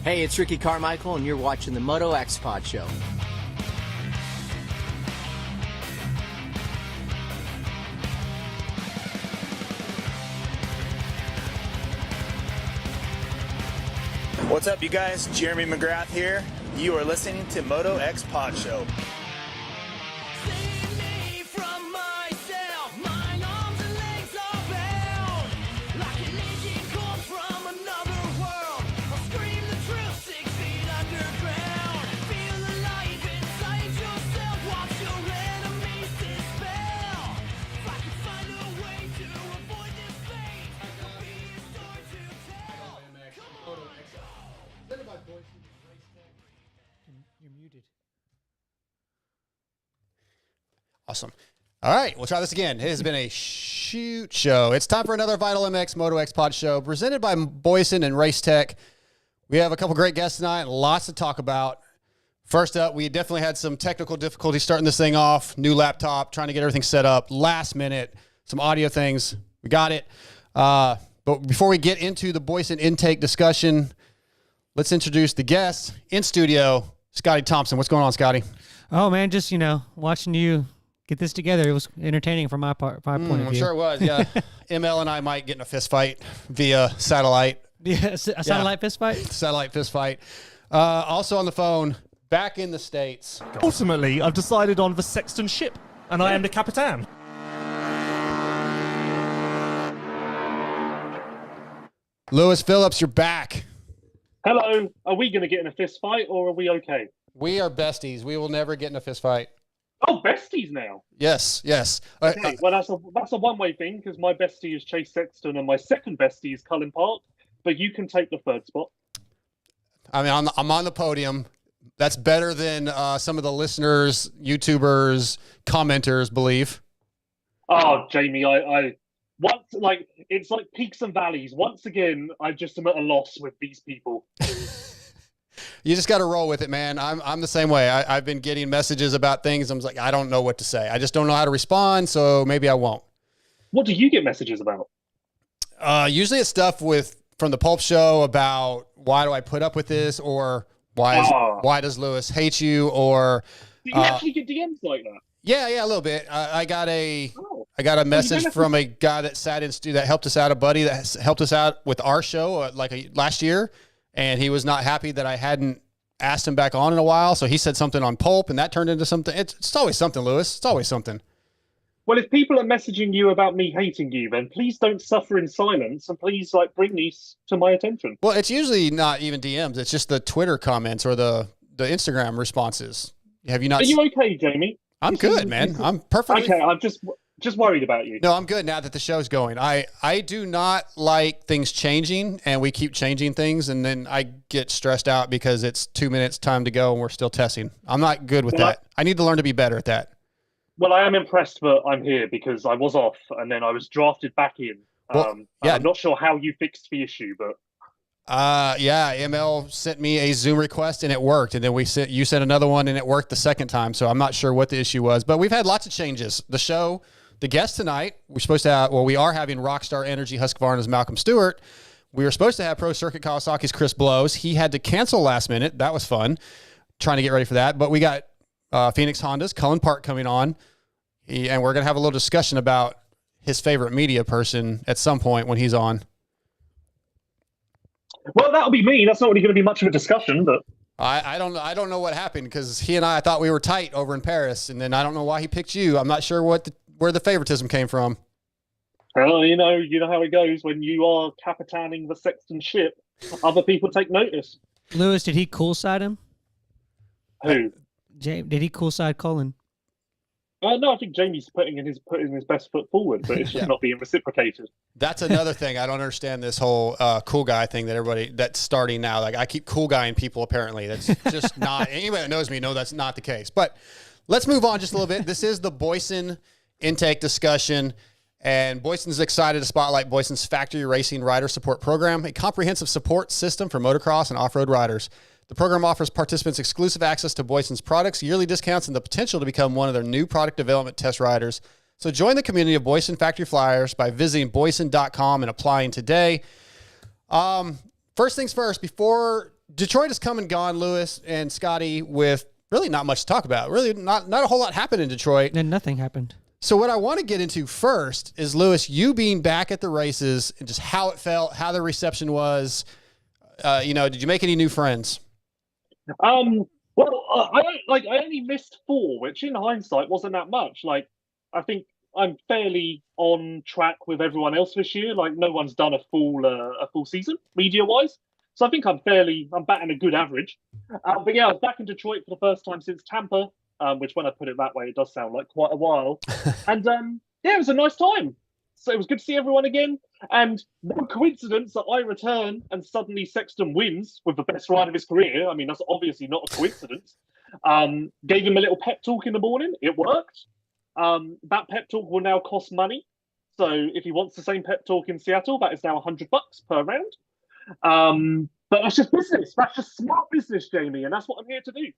Hey, it's Ricky Carmichael, and you're watching the MotoXpod Show. What's up, you guys? Jeremy McGrath here. You are listening to MotoXpod Show. You're muted. Awesome. All right, we'll try this again. It has been a shoot show. It's time for another Vital MX MotoXpod Show presented by Boysen and Race Tech. We have a couple great guests tonight and lots to talk about. First up, we definitely had some technical difficulties starting this thing off. New laptop, trying to get everything set up. Last minute, some audio things. We got it. But before we get into the Boysen intake discussion, let's introduce the guests in studio. Scotty Thompson. What's going on, Scotty? Oh, man, just, watching you get this together. It was entertaining from my point of view. I'm sure it was, yeah. ML and I might get in a fist fight via satellite. Yeah, a satellite fist fight? Satellite fist fight. Also on the phone, back in the States. Ultimately, I've decided on the Sexton ship, and I am the Capitan. Lewis Phillips, you're back. Hello. Are we going to get in a fist fight, or are we okay? We are besties. We will never get in a fist fight. Oh, besties now. Yes. Okay, well, that's a one-way thing, because my bestie is Chase Sexton, and my second bestie is Cullin Park. But you can take the third spot. I mean, I'm on the podium. That's better than some of the listeners, YouTubers, commenters believe. Oh, Jamie, it's like peaks and valleys. Once again, I just am at a loss with these people. You just got to roll with it, man. I'm the same way. I've been getting messages about things. I'm like, I don't know what to say. I just don't know how to respond, so maybe I won't. What do you get messages about? Usually it's stuff from the Pulp Show about why do I put up with this, or why does Lewis hate you, or Do you actually get DMs like that? Yeah, a little bit. I got a message from a guy that sat in studio that helped us out, a buddy that helped us out with our show last year, and he was not happy that I hadn't asked him back on in a while. So he said something on Pulp, and that turned into something. It's always something, Lewis. It's always something. Well, if people are messaging you about me hating you, then please don't suffer in silence, and please bring these to my attention. Well, it's usually not even DMs. It's just the Twitter comments or the Instagram responses. Have you not? Are you okay, Jamie? I'm good, man. I'm perfectly. Okay, I'm just worried about you. No, I'm good now that the show's going. I do not like things changing, and we keep changing things, and then I get stressed out because it's 2 minutes time to go and we're still testing. I'm not good with that. I need to learn to be better at that. Well, I am impressed that I'm here because I was off and then I was drafted back in. I'm not sure how you fixed the issue, but ML sent me a Zoom request and it worked, and then you sent another one and it worked the second time. So I'm not sure what the issue was, but we've had lots of changes. The show, the guest tonight, we are having Rockstar Energy Husqvarna's Malcom Stewart. We were supposed to have Pro Circuit Kawasaki's Chris Blows. He had to cancel last minute. That was fun, trying to get ready for that. But we got Phoenix Honda's Cullin Park coming on, and we're going to have a little discussion about his favorite media person at some point when he's on. Well, that'll be me. That's not really going to be much of a discussion, but I don't know what happened, because he and I thought we were tight over in Paris, and then I don't know why he picked you. I'm not sure where the favoritism came from. Well, you know how it goes when you are capitaning the Sexton ship. Other people take notice. Lewis, did he cool side him? Who? Did he cool side Cullin? No, I think Jamie's putting his best foot forward, but it's just not being reciprocated. That's another thing. I don't understand this whole cool guy thing that's starting now. Like, I keep cool guying people, apparently. That's just not, anybody that knows me know that's not the case. But let's move on just a little bit. This is the Boysen intake discussion, and Boysen's excited to spotlight Boysen's Factory Racing Rider Support Program, a comprehensive support system for motocross and off-road riders. The program offers participants exclusive access to Boysen's products, yearly discounts, and the potential to become one of their new product development test riders. So join the community of Boysen Factory Flyers by visiting boysen.com and applying today. First things first, before Detroit has come and gone, Lewis and Scotty, with really not much to talk about. Really not a whole lot happened in Detroit. And nothing happened. So what I want to get into first is, Lewis, you being back at the races and just how it felt, how the reception was. Did you make any new friends? I only missed 4, which in hindsight wasn't that much. Like, I think I'm fairly on track with everyone else this year. Like, no one's done a full season media wise, so I think I'm batting a good average. But yeah, I was back in Detroit for the first time since Tampa, which, when I put it that way, it does sound like quite a while. And yeah, it was a nice time. So it was good to see everyone again. And no coincidence that I return and suddenly Sexton wins with the best ride of his career. I mean, that's obviously not a coincidence. Gave him a little pep talk in the morning. It worked. That pep talk will now cost money. So if he wants the same pep talk in Seattle, that is now $100 per round. But that's just business. That's just smart business, Jamie. And that's what I'm here to do.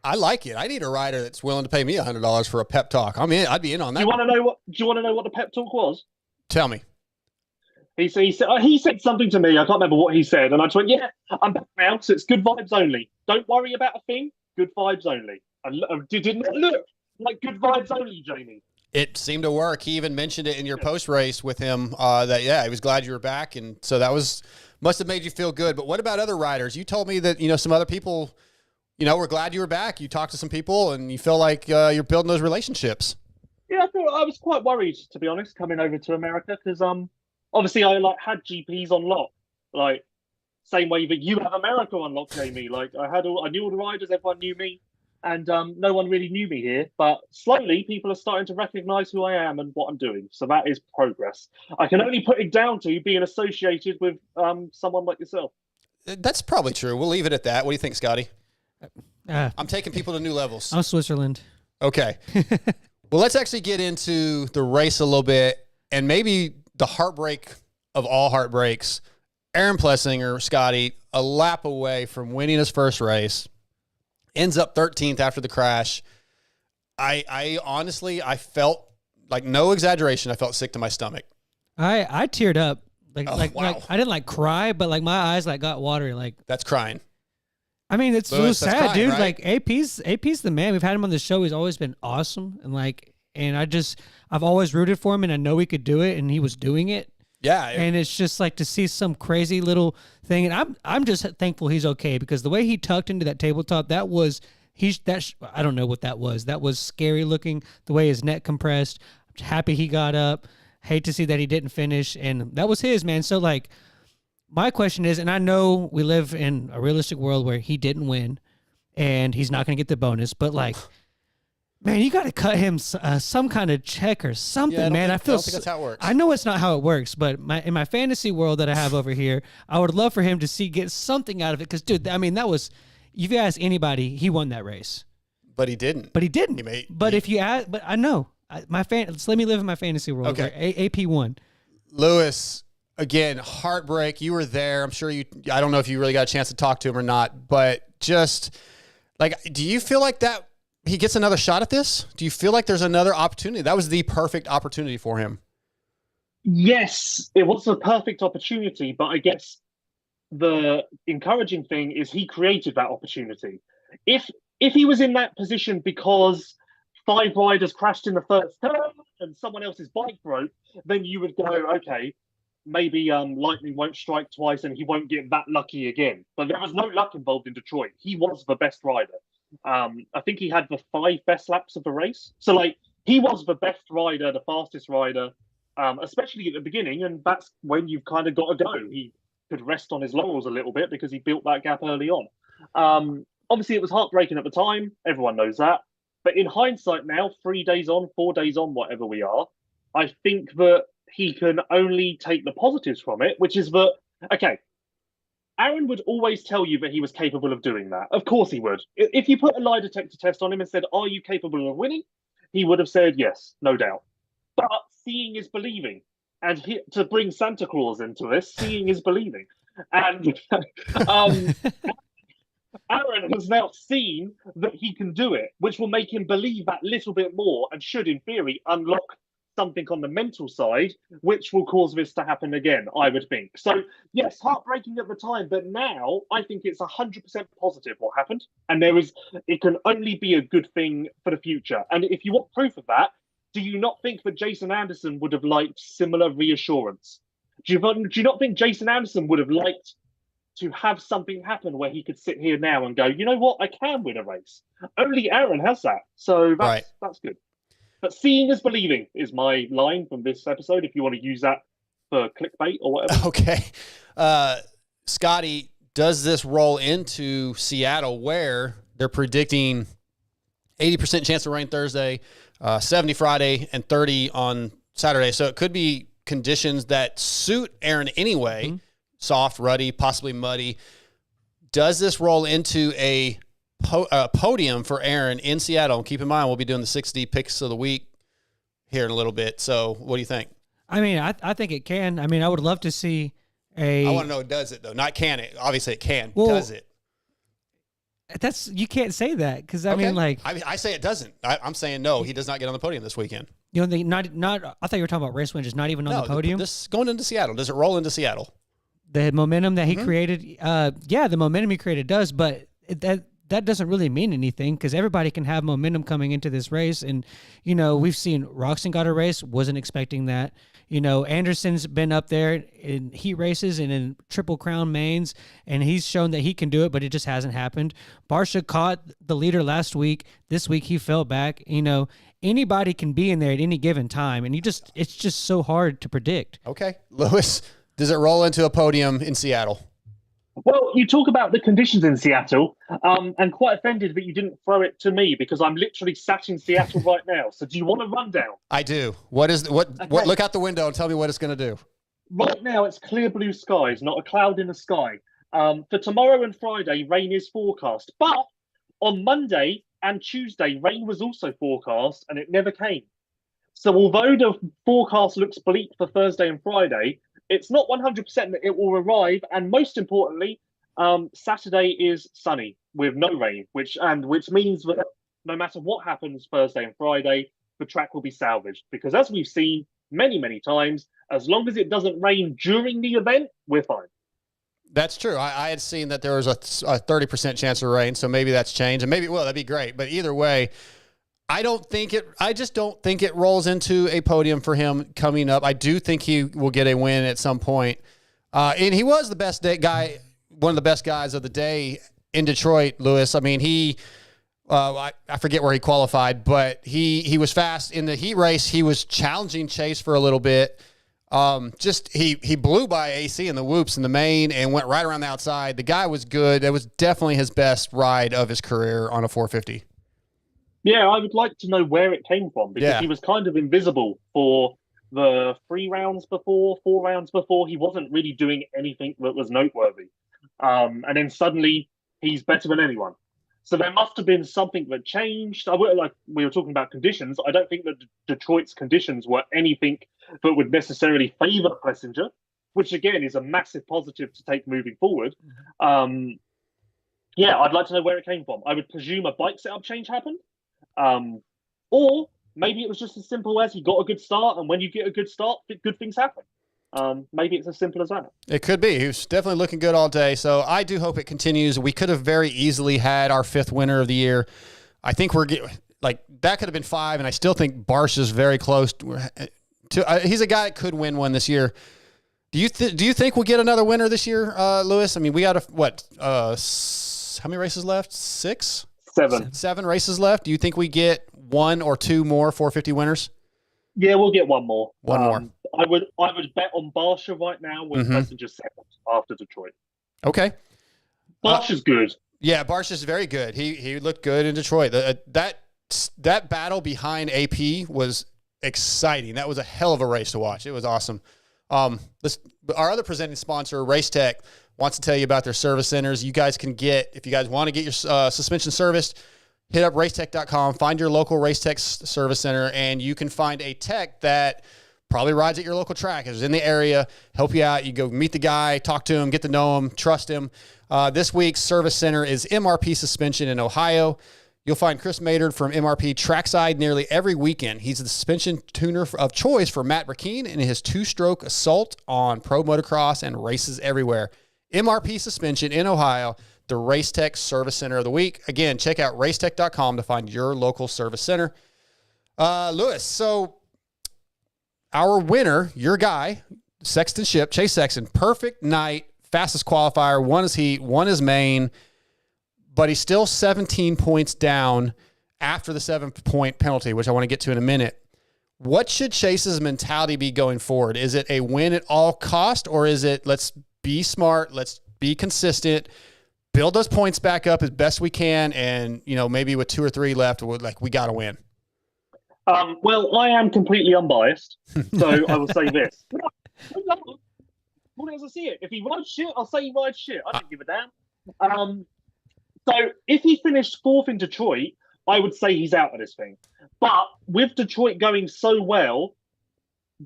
I like it. I need a rider that's willing to pay me $100 for a pep talk. I'm in. I'd be in on that. Do you want to know what the pep talk was? Tell me. He said something to me. I can't remember what he said, and I just went, "Yeah, I'm back now. So it's good vibes only. Don't worry about a thing. Good vibes only." And did not look like good vibes only, Jamie. It seemed to work. He even mentioned it in your post race with him. He was glad you were back, and so that must have made you feel good. But what about other riders? You told me that some other people, were glad you were back. You talked to some people, and you feel like you're building those relationships. Yeah, I was quite worried, to be honest, coming over to America because obviously I had GPs on lock, like same way that you have America on lock, Jamie. Like I knew all the riders, everyone knew me, and no one really knew me here. But slowly, people are starting to recognise who I am and what I'm doing. So that is progress. I can only put it down to being associated with someone like yourself. That's probably true. We'll leave it at that. What do you think, Scotty? I'm taking people to new levels. I'm Switzerland. Okay. Well, let's actually get into the race a little bit, and maybe the heartbreak of all heartbreaks. Aaron Plessinger, Scotty, a lap away from winning his first race, ends up 13th after the crash. I honestly, I felt, like, no exaggeration, I felt sick to my stomach. I teared up. Wow. Like I didn't cry, but like my eyes got watery. Like that's crying. I mean, it was sad, crying, dude. right? Like AP's the man. We've had him on the show. He's always been awesome, and I've always rooted for him, and I know he could do it, and he was doing it. Yeah, and it's just like to see some crazy little thing, and I'm just thankful he's okay because the way he tucked into that tabletop, I don't know what that was. That was scary looking. The way his neck compressed. I'm happy he got up. Hate to see that he didn't finish, and that was his, man. So like. My question is, and I know we live in a realistic world where he didn't win and he's not going to get the bonus, but like, man, you got to cut him some kind of check or something, man. I don't think that's how it works. I know it's not how it works, but in my fantasy world that I have over here, I would love for him to get something out of it. Because, dude, I mean, if you ask anybody, he won that race. But he didn't. If you ask, but I know. Let me live in my fantasy world. Okay. AP won. Lewis. Again, heartbreak. You were there. I'm sure I don't know if you really got a chance to talk to him or not, but just like, do you feel like that he gets another shot at this? Do you feel like there's another opportunity? That was the perfect opportunity for him. Yes, it was the perfect opportunity, but I guess the encouraging thing is he created that opportunity. If he was in that position because 5 riders crashed in the first turn and someone else's bike broke, then you would go, okay, maybe lightning won't strike twice and he won't get that lucky again. But there was no luck involved in Detroit. He was the best rider. I think he had the 5 best laps of the race. So, like, he was the best rider, the fastest rider, especially at the beginning, and that's when you've kind of got to go. He could rest on his laurels a little bit because he built that gap early on. Obviously, it was heartbreaking at the time. Everyone knows that. But in hindsight now, 3 days on, 4 days on, whatever we are, I think that he can only take the positives from it, which is that, okay, Aaron would always tell you that he was capable of doing that. Of course he would. If you put a lie detector test on him and said, are you capable of winning? He would have said, yes, no doubt. But seeing is believing. And to bring Santa Claus into this, seeing is believing. And Aaron has now seen that he can do it, which will make him believe that little bit more and should, in theory, unlock something on the mental side, which will cause this to happen again, I would think. So, yes, heartbreaking at the time, but now I think it's 100% positive what happened. And it can only be a good thing for the future. And if you want proof of that, do you not think that Jason Anderson would have liked similar reassurance? Do you not think Jason Anderson would have liked to have something happen where he could sit here now and go, you know what, I can win a race? Only Aaron has that. So that's good. But seeing is believing is my line from this episode, if you want to use that for clickbait or whatever. Okay. Scotty, does this roll into Seattle where they're predicting 80% chance of rain Thursday, 70 Friday, and 30 on Saturday? So it could be conditions that suit Aaron anyway, mm-hmm. Soft, ruddy, possibly muddy. Does this roll into a podium for Aaron in Seattle? Keep in mind, we'll be doing the 6D picks of the week here in a little bit. So what do you think? I mean, I think it can. I mean, I would love to see a... I want to know, does it, though? Not can it. Obviously, it can. Well, does it? You can't say that because, I mean, like... I say it doesn't. I'm saying no, he does not get on the podium this weekend. You know, I thought you were talking about race win, just not even on the podium. This going into Seattle. Does it roll into Seattle? The momentum that he mm-hmm. created, the momentum he created does, but that doesn't really mean anything because everybody can have momentum coming into this race. And, you know, we've seen Roxon got a race, wasn't expecting that. You know, Anderson's been up there in heat races and in Triple Crown mains, and he's shown that he can do it, but it just hasn't happened. Barsha caught the leader last week. This week he fell back. You know, anybody can be in there at any given time, and it's just so hard to predict. Okay. Lewis, does it roll into a podium in Seattle? Well, you talk about the conditions in Seattle, and quite offended that you didn't throw it to me because I'm literally sat in Seattle right now. So do you want a rundown? I do. What look out the window and tell me what it's going to do. Right now, it's clear blue skies, not a cloud in the sky. For tomorrow and Friday, rain is forecast. But on Monday and Tuesday, rain was also forecast, and it never came. So although the forecast looks bleak for Thursday and Friday, it's not 100% that it will arrive. And most importantly, Saturday is sunny with no rain, which means that no matter what happens Thursday and Friday, the track will be salvaged. Because as we've seen many, many times, as long as it doesn't rain during the event, we're fine. That's true. I had seen that there was a 30% chance of rain, so maybe that's changed. And maybe it will. That'd be great. But either way, I just don't think it rolls into a podium for him coming up. I do think he will get a win at some point. And he was the best guy, one of the best guys of the day in Detroit, Lewis. I mean, I forget where he qualified, but he was fast in the heat race. He was challenging Chase for a little bit. He blew by AC in the whoops in the main and went right around the outside. The guy was good. It was definitely his best ride of his career on a 450. Yeah, I would like to know where it came from because he was kind of invisible for the 4 rounds before. He wasn't really doing anything that was noteworthy. And then suddenly he's better than anyone. So there must have been something that changed. Like we were talking about conditions. I don't think that Detroit's conditions were anything that would necessarily favor Plessinger, which again is a massive positive to take moving forward. I'd like to know where it came from. I would presume a bike setup change happened. Or maybe it was just as simple as he got a good start, and when you get a good start, good things happen. Maybe it's as simple as that. It could be. He was definitely looking good all day, so I do hope it continues. We could have very easily had our 5th winner of the year. I think that could have been 5, and I still think Barsh is very close to. He's a guy that could win one this year. Do you think we'll get another winner this year, Lewis? I mean, we got how many races left? 6? 7 races left. Do you think we get 1 or 2 more 450 winners? Yeah, we'll get 1 more. One more. I would bet on Barsha right now with Plessinger 2nd after Detroit. Okay. Barsha's good. Yeah, Barsha's very good. He looked good in Detroit. That battle behind AP was exciting. That was a hell of a race to watch. It was awesome. Our other presenting sponsor, Race Tech, wants to tell you about their service centers. You guys can if you guys want to get your suspension serviced, hit up racetech.com, find your local Race Tech service center, and you can find a tech that probably rides at your local track, is in the area, help you out. You go meet the guy, talk to him, get to know him, trust him. This week's service center is MRP Suspension in Ohio. You'll find Chris Maynard from MRP trackside nearly every weekend. He's the suspension tuner of choice for Matt Burkeen in his 2-stroke Assault on pro motocross and races everywhere. MRP Suspension in Ohio, the Race Tech Service Center of the Week. Again, check out racetech.com to find your local service center. Lewis, so our winner, your guy, Sexton Ship, Chase Sexton, perfect night, fastest qualifier, won his heat, won his main, but he's still 17 points down after the 7-point penalty, which I want to get to in a minute. What should Chase's mentality be going forward? Is it a win at all cost, or is it let's be smart, let's be consistent, build those points back up as best we can, and maybe with 2 or 3 left, we got to win? Well, I am completely unbiased, so I will say this. As I see it, if he rides shit, I'll say he rides shit. I don't give a damn. So if he finished 4th in Detroit, I would say he's out of this thing. But with Detroit going so well,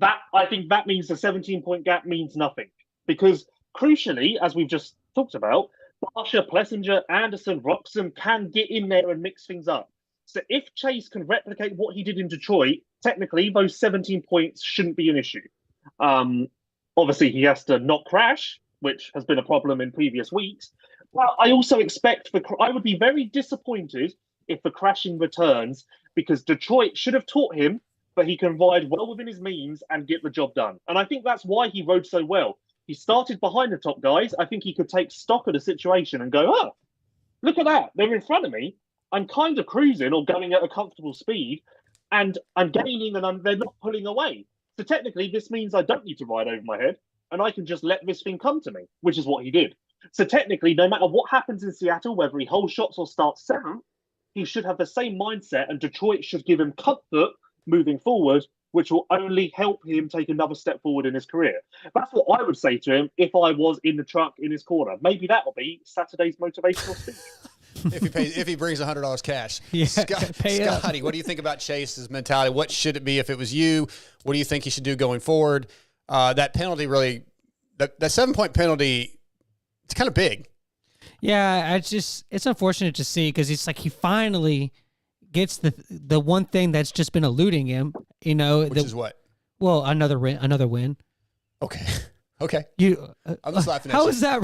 I think that means the 17-point gap means nothing. Because crucially, as we've just talked about, Barsha, Plessinger, Anderson, Roxham can get in there and mix things up. So if Chase can replicate what he did in Detroit, technically those 17 points shouldn't be an issue. Obviously, he has to not crash, which has been a problem in previous weeks. But I also expect I would be very disappointed if the crashing returns, because Detroit should have taught him that he can ride well within his means and get the job done. And I think that's why he rode so well. He started behind the top guys. I think he could take stock of the situation and go, oh, look at that. They're in front of me. I'm kind of cruising or going at a comfortable speed, and I'm gaining and they're not pulling away. So technically, this means I don't need to ride over my head, and I can just let this thing come to me, which is what he did. So technically, no matter what happens in Seattle, whether he holds shots or starts 7th, he should have the same mindset, and Detroit should give him comfort moving forward, which will only help him take another step forward in his career. That's what I would say to him if I was in the truck in his corner. Maybe that'll be Saturday's motivational speech. if he brings $100 cash. Yeah, Scotty, what do you think about Chase's mentality? What should it be if it was you? What do you think he should do going forward? That penalty really, that 7-point penalty, it's kind of big. Yeah, it's unfortunate to see, because it's like he finally gets the one thing that's just been eluding him. Which is what? Well, another win. Okay. Okay. I'm just laughing at How you. is that?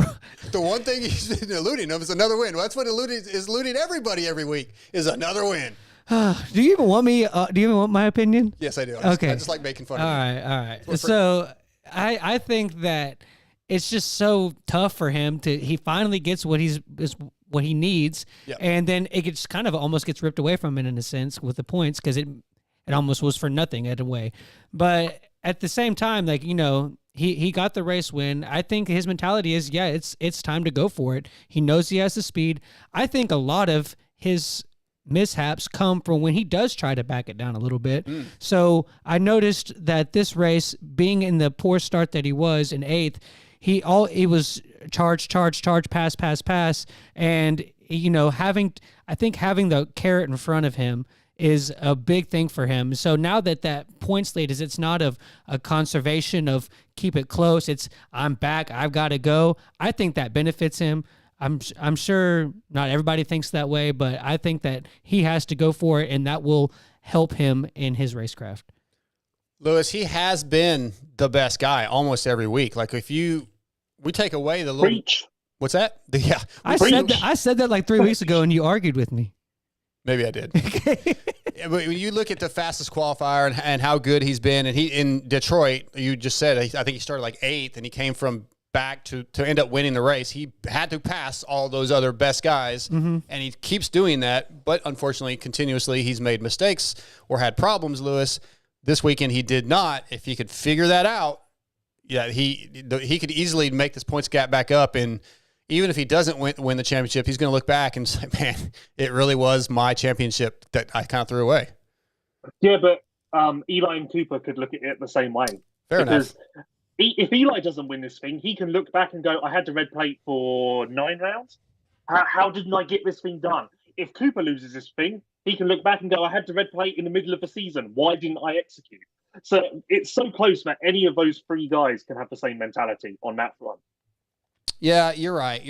The one thing he's eluding of is another win. Well, that's what is eluding everybody every week is another win. Do you even want me? Do you even want my opinion? Yes, I do. I just like making fun all of you. All right. So I think that it's just so tough for him he finally gets what he needs, yep. And then it gets kind of almost gets ripped away from him in a sense with the points, because it almost was for nothing in a way. But at the same time, he got the race win. I think his mentality is, it's time to go for it. He knows he has the speed. I think a lot of his mishaps come from when he does try to back it down a little bit. So I noticed that this race, being in the poor start that he was in 8th, he was charge, pass, and I think having the carrot in front of him is a big thing for him. So now that points lead it's not of a conservation of keep it close, it's I'm back, I've got to go. I think that benefits him. I'm sure not everybody thinks that way, but I think that he has to go for it, and that will help him in his racecraft. Lewis, he has been the best guy almost every week. Like we take away the little. Preach. What's that? Yeah, I said that like 3 weeks ago, and you argued with me. Maybe I did. But when you look at the fastest qualifier and how good he's been, and he in Detroit, you just said I think he started like 8th, and he came from back to end up winning the race. He had to pass all those other best guys, and he keeps doing that. But unfortunately, continuously, he's made mistakes or had problems, Lewis. This weekend, he did not. If he could figure that out, he could easily make this points gap back up. And even if he doesn't win the championship, he's going to look back and say, man, it really was my championship that I kind of threw away. Yeah, but Eli and Cooper could look at it the same way. Fair enough. If Eli doesn't win this thing, he can look back and go, I had the red plate for 9 rounds. How didn't I get this thing done? If Cooper loses this thing, he can look back and go, I had the red plate in the middle of the season. Why didn't I execute? So it's so close that any of those 3 guys can have the same mentality on that front. Yeah, you're right.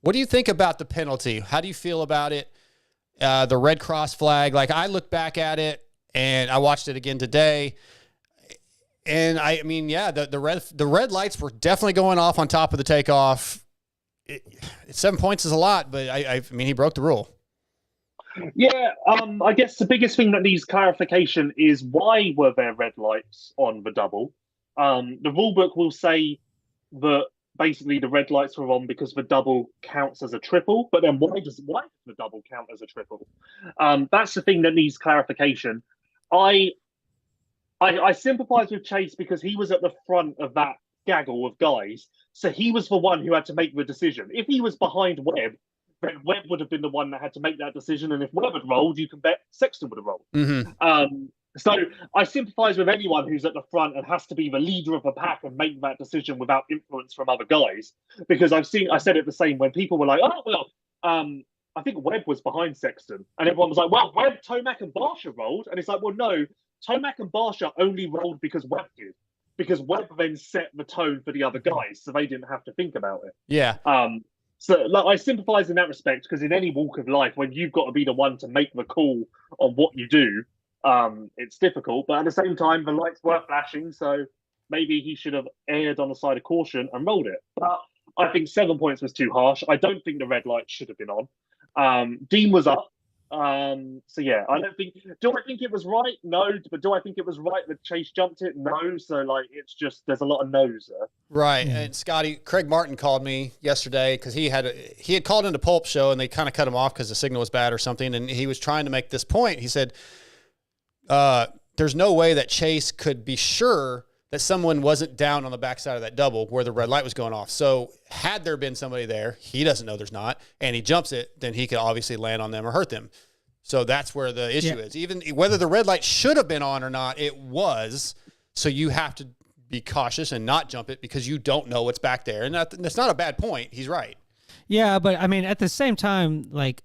What do you think about the penalty? How do you feel about it? the red cross flag. Like, I look back at it, and I watched it again today, and I mean, yeah, the red lights were definitely going off on top of the takeoff. 7 points is a lot, but I mean, he broke the rule. Yeah, I guess the biggest thing that needs clarification is why were there red lights on the double? The rule book will say that basically the red lights were on because the double counts as a triple, but then why does the double count as a triple? That's the thing that needs clarification. I sympathise with Chase because he was at the front of that gaggle of guys, so he was the one who had to make the decision. If he was behind Webb, then Webb would have been the one that had to make that decision, and if Webb had rolled, you can bet Sexton would have rolled. Mm-hmm. So I sympathise with anyone who's at the front and has to be the leader of the pack and make that decision without influence from other guys. Because I said it the same when people were like, oh, well, I think Webb was behind Sexton. And everyone was like, well, Webb, Tomac and Barsha rolled. And it's like, well, no, Tomac and Barsha only rolled because Webb did. Because Webb then set the tone for the other guys, so they didn't have to think about it. Yeah. So like, I sympathise in that respect, because in any walk of life, when you've got to be the one to make the call on what you do, it's difficult. But at the same time, the lights were flashing, so maybe he should have erred on the side of caution and rolled it. But I think 7 points was too harsh. I don't think the red light should have been on. Dean was up. So yeah, I don't think. Do I think it was right? No. But do I think it was right that Chase jumped it? No. So like, it's just there's a lot of no's there. Right. And Scotty, Craig Martin called me yesterday because he had called into Pulp Show and they kind of cut him off because the signal was bad or something, and he was trying to make this point. He said, "There's no way that Chase could be sure that someone wasn't down on the backside of that double where the red light was going off. So had there been somebody there, he doesn't know there's not, and he jumps it, then he could obviously land on them or hurt them. So that's where the issue is. Even whether the red light should have been on or not, it was. So you have to be cautious and not jump it because you don't know what's back there. And that's not a bad point. He's right. Yeah, but I mean, at the same time, like,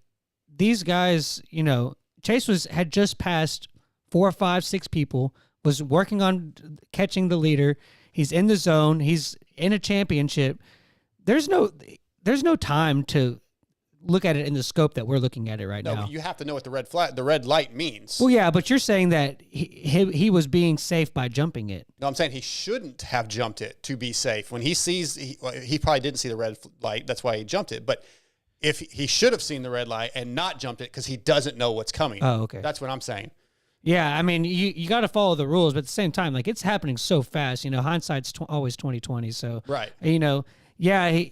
these guys, you know, Chase had just passed 4, 5, 6 people, was working on catching the leader. He's in the zone. He's in a championship. There's no time to look at it in the scope that we're looking at it right now. You have to know what the red light means. Well, yeah, but you're saying that he was being safe by jumping it. No, I'm saying he shouldn't have jumped it to be safe. When he sees, he probably didn't see the red light. That's why he jumped it. But if he should have seen the red light and not jumped it because he doesn't know what's coming. Oh, okay. That's what I'm saying. Yeah, I mean, you got to follow the rules, but at the same time, like, it's happening so fast. You know, hindsight's always 20/20. So, right. You know, yeah,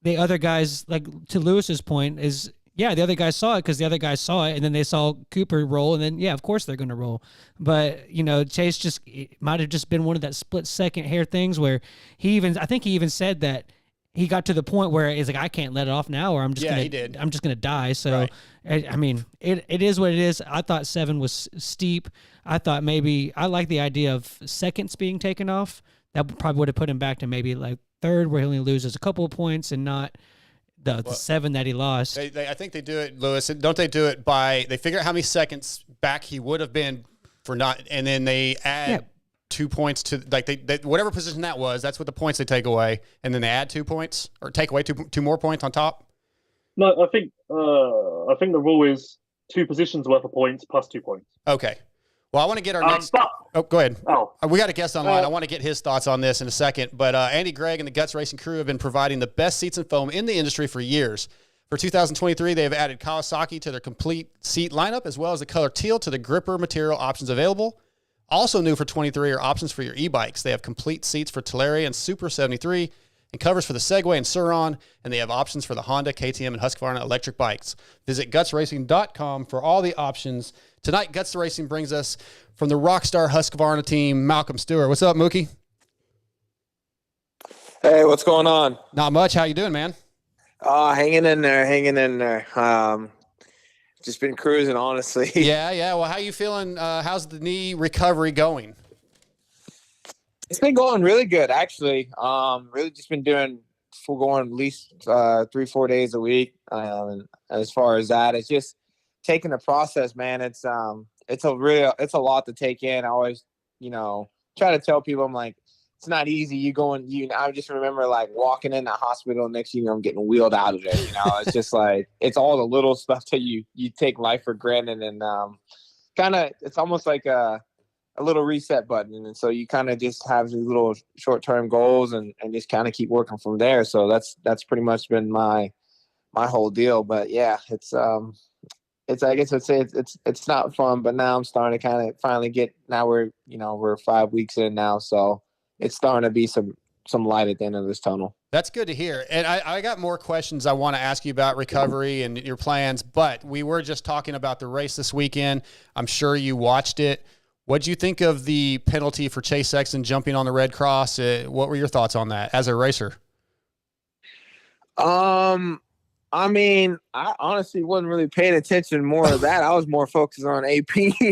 the other guys, like, to Lewis's point, is, yeah, the other guys saw it because the other guys saw it, and then they saw Cooper roll, and then, yeah, of course they're going to roll. But, you know, Chase might have just been one of that split-second hair things where I think he even said that he got to the point where he's like, I can't let it off now, or I'm just gonna die. So, right. I mean, it is what it is. I thought 7 was steep. I thought maybe I like the idea of seconds being taken off. That probably would have put him back to maybe like 3rd, where he only loses a couple of points and not the 7 that he lost. I think they do it, Lewis. Don't they do it by they figure out how many seconds back he would have been for not, and then they add 2 points to, like, they whatever position that was, that's what the points they take away, and then they add 2 points or take away two more points on top. No, I think the rule is 2 positions worth of points plus 2 points. Okay. Well, I want to get our next. Go ahead. We got a guest online. I want to get his thoughts on this in a second. But Andy Gregg and the Guts Racing crew have been providing the best seats and foam in the industry for years. For 2023, they have added Kawasaki to their complete seat lineup, as well as the color teal to the gripper material options available. Also new for 23 are options for your e-bikes. They have complete seats for Teleria and Super 73 and covers for the Segway and Sur-Ron, and they have options for the Honda, KTM, and Husqvarna electric bikes. Visit gutsracing.com for all the options. Tonight, Guts Racing brings us from the Rockstar Husqvarna team, Malcom Stewart. What's up, Mookie? Hey, what's going on? Not much. How you doing, man? Hanging in there. Just been cruising, honestly. Yeah. Well, how you feeling? How's the knee recovery going? It's been going really good, actually. Really just been going at least 3-4 days a week. And as far as that, it's just taking the process, man. It's a lot to take in. I always, try to tell people, I'm like, it's not easy. I just remember like walking in the hospital, next thing you know, I'm getting wheeled out of there. It's just like, it's all the little stuff that you take life for granted, and it's almost like a little reset button. And so you kind of just have these little short-term goals and just kind of keep working from there. So that's pretty much been my whole deal. But yeah, I guess I'd say it's not fun, but now I'm starting to kind of finally now we're 5 weeks in now. So it's starting to be some light at the end of this tunnel. That's good to hear. And I got more questions I want to ask you about recovery and your plans, but we were just talking about the race this weekend. I'm sure you watched it. What'd you think of the penalty for Chase Sexton jumping on the red cross? What were your thoughts on that as a racer? I mean, I honestly wasn't really paying attention more to that. I was more focused on AP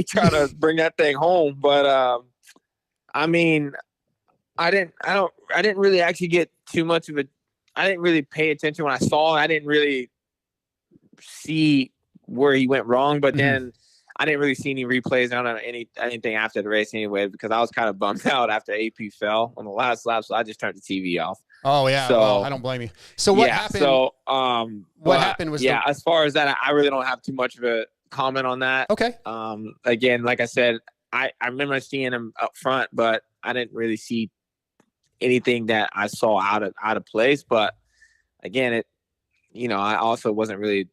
trying to bring that thing home. But I mean, I didn't really actually get too much of it. I didn't really pay attention when I saw it. I didn't really see where he went wrong, but then I didn't really see any replays on anything after the race anyway, because I was kind of bummed out after AP fell on the last lap, so I just turned the TV off. Oh yeah, so well, I don't blame you. So what happened? So what happened was as far as that, I really don't have too much of a comment on that. Okay. Again, like I said, I remember seeing him up front, but I didn't really see anything that I saw out of place. But again, I also wasn't really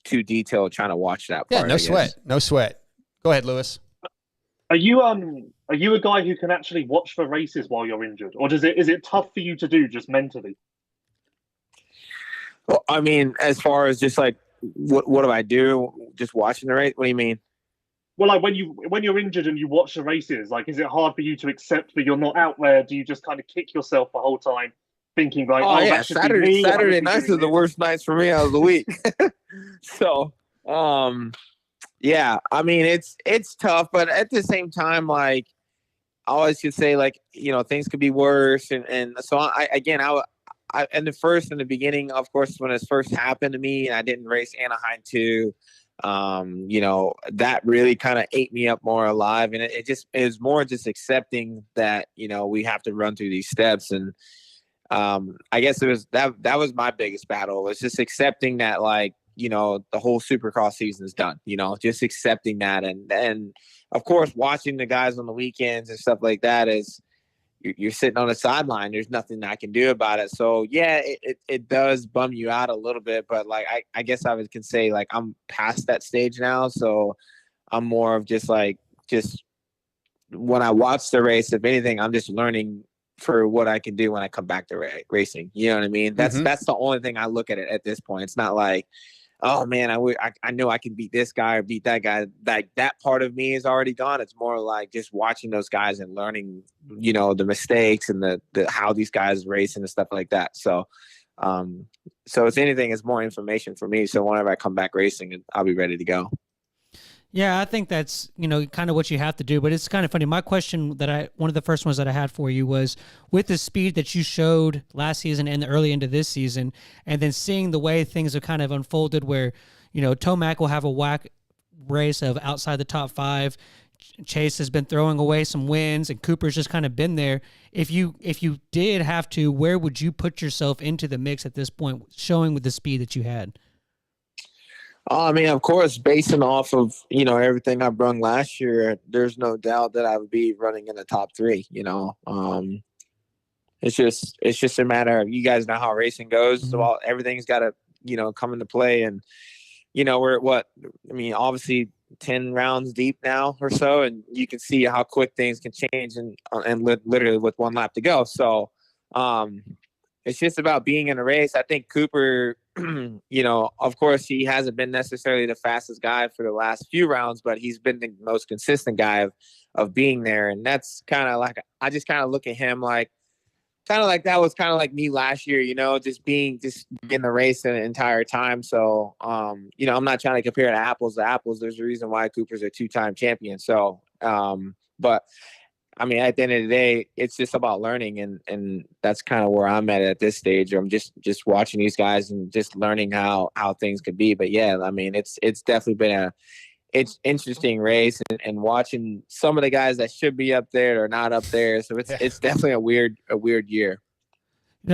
too detailed trying to watch that part. Yeah, no sweat. Go ahead, Lewis. Are you a guy who can actually watch the races while you're injured, or is it tough for you to do just mentally? Well, I mean, as far as just like what do I do? Just watching the race? What do you mean? Well, like when you're injured and you watch the races, like, is it hard for you to accept that you're not out there? Do you just kind of kick yourself the whole time, thinking like, "Oh, yeah, Saturday nights are the worst nights for me out of the week." So, yeah, I mean, it's tough, but at the same time, like, I always could say, like, things could be worse, and so I in the beginning, of course, when it first happened to me, and I didn't race Anaheim 2. That really kind of ate me up more alive, and it was more just accepting that we have to run through these steps. And I guess it was that was my biggest battle, was just accepting that, like, the whole Supercross season is done, just accepting that. And of course, watching the guys on the weekends and stuff like that is, you're sitting on the sideline. There's nothing I can do about it. So yeah, it does bum you out a little bit, but like, I guess I can say, like, I'm past that stage now. So I'm more of just when I watch the race, if anything, I'm just learning for what I can do when I come back to racing. You know what I mean? That's the only thing I look at it at this point. It's not like, oh man, I know I can beat this guy or beat that guy. Like, that part of me is already gone. It's more like just watching those guys and learning, the mistakes and the how these guys race and stuff like that. So, so if anything, it's more information for me. So whenever I come back racing, I'll be ready to go. Yeah, I think that's, kind of what you have to do. But it's kind of funny. My question one of the first ones that I had for you was, with the speed that you showed last season and the early into this season, and then seeing the way things have kind of unfolded where, Tomac will have a whack race of outside the top 5. Chase has been throwing away some wins, and Cooper's just kind of been there. If you did have to, where would you put yourself into the mix at this point, showing with the speed that you had? I mean, of course, basing off of, everything I brung last year, there's no doubt that I would be running in the top 3, It's just a matter of, you guys know how racing goes. So everything's got to, come into play. And, we're at obviously 10 rounds deep now or so, and you can see how quick things can change and literally with one lap to go. So, it's just about being in a race. I think Cooper, of course, he hasn't been necessarily the fastest guy for the last few rounds, but he's been the most consistent guy of being there. And that's kind of like, I just kind of look at him like, kind of like that was kind of like me last year, just in the race the entire time. So, I'm not trying to compare apples to apples. There's a reason why Cooper's a 2-time champion. So, but I mean, at the end of the day, it's just about learning, and that's kind of where I'm at this stage. I'm just watching these guys and just learning how things could be. But yeah, I mean, it's definitely been it's interesting race and watching some of the guys that should be up there are not up there. So it's definitely a weird year.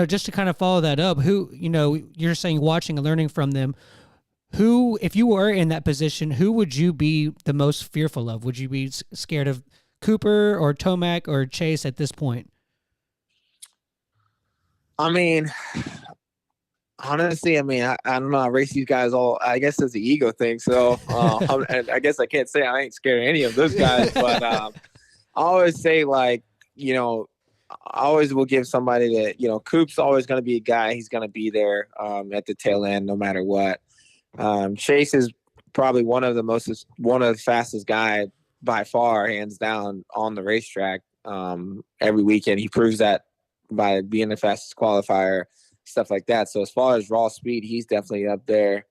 Just to kind of follow that up, who, you're saying watching and learning from them, who, if you were in that position, who would you be the most fearful of? Would you be scared of Cooper or Tomac or Chase at this point? I mean, honestly, I don't know. I race these guys all, I guess it's the ego thing. So I guess I can't say I ain't scared of any of those guys, but I always say, like, I always will give somebody that, Coop's always going to be a guy. He's going to be there at the tail end no matter what. Chase is probably one of the fastest guy by far, hands down, on the racetrack. Every weekend he proves that by being the fastest qualifier, stuff like that. So as far as raw speed, he's definitely up there.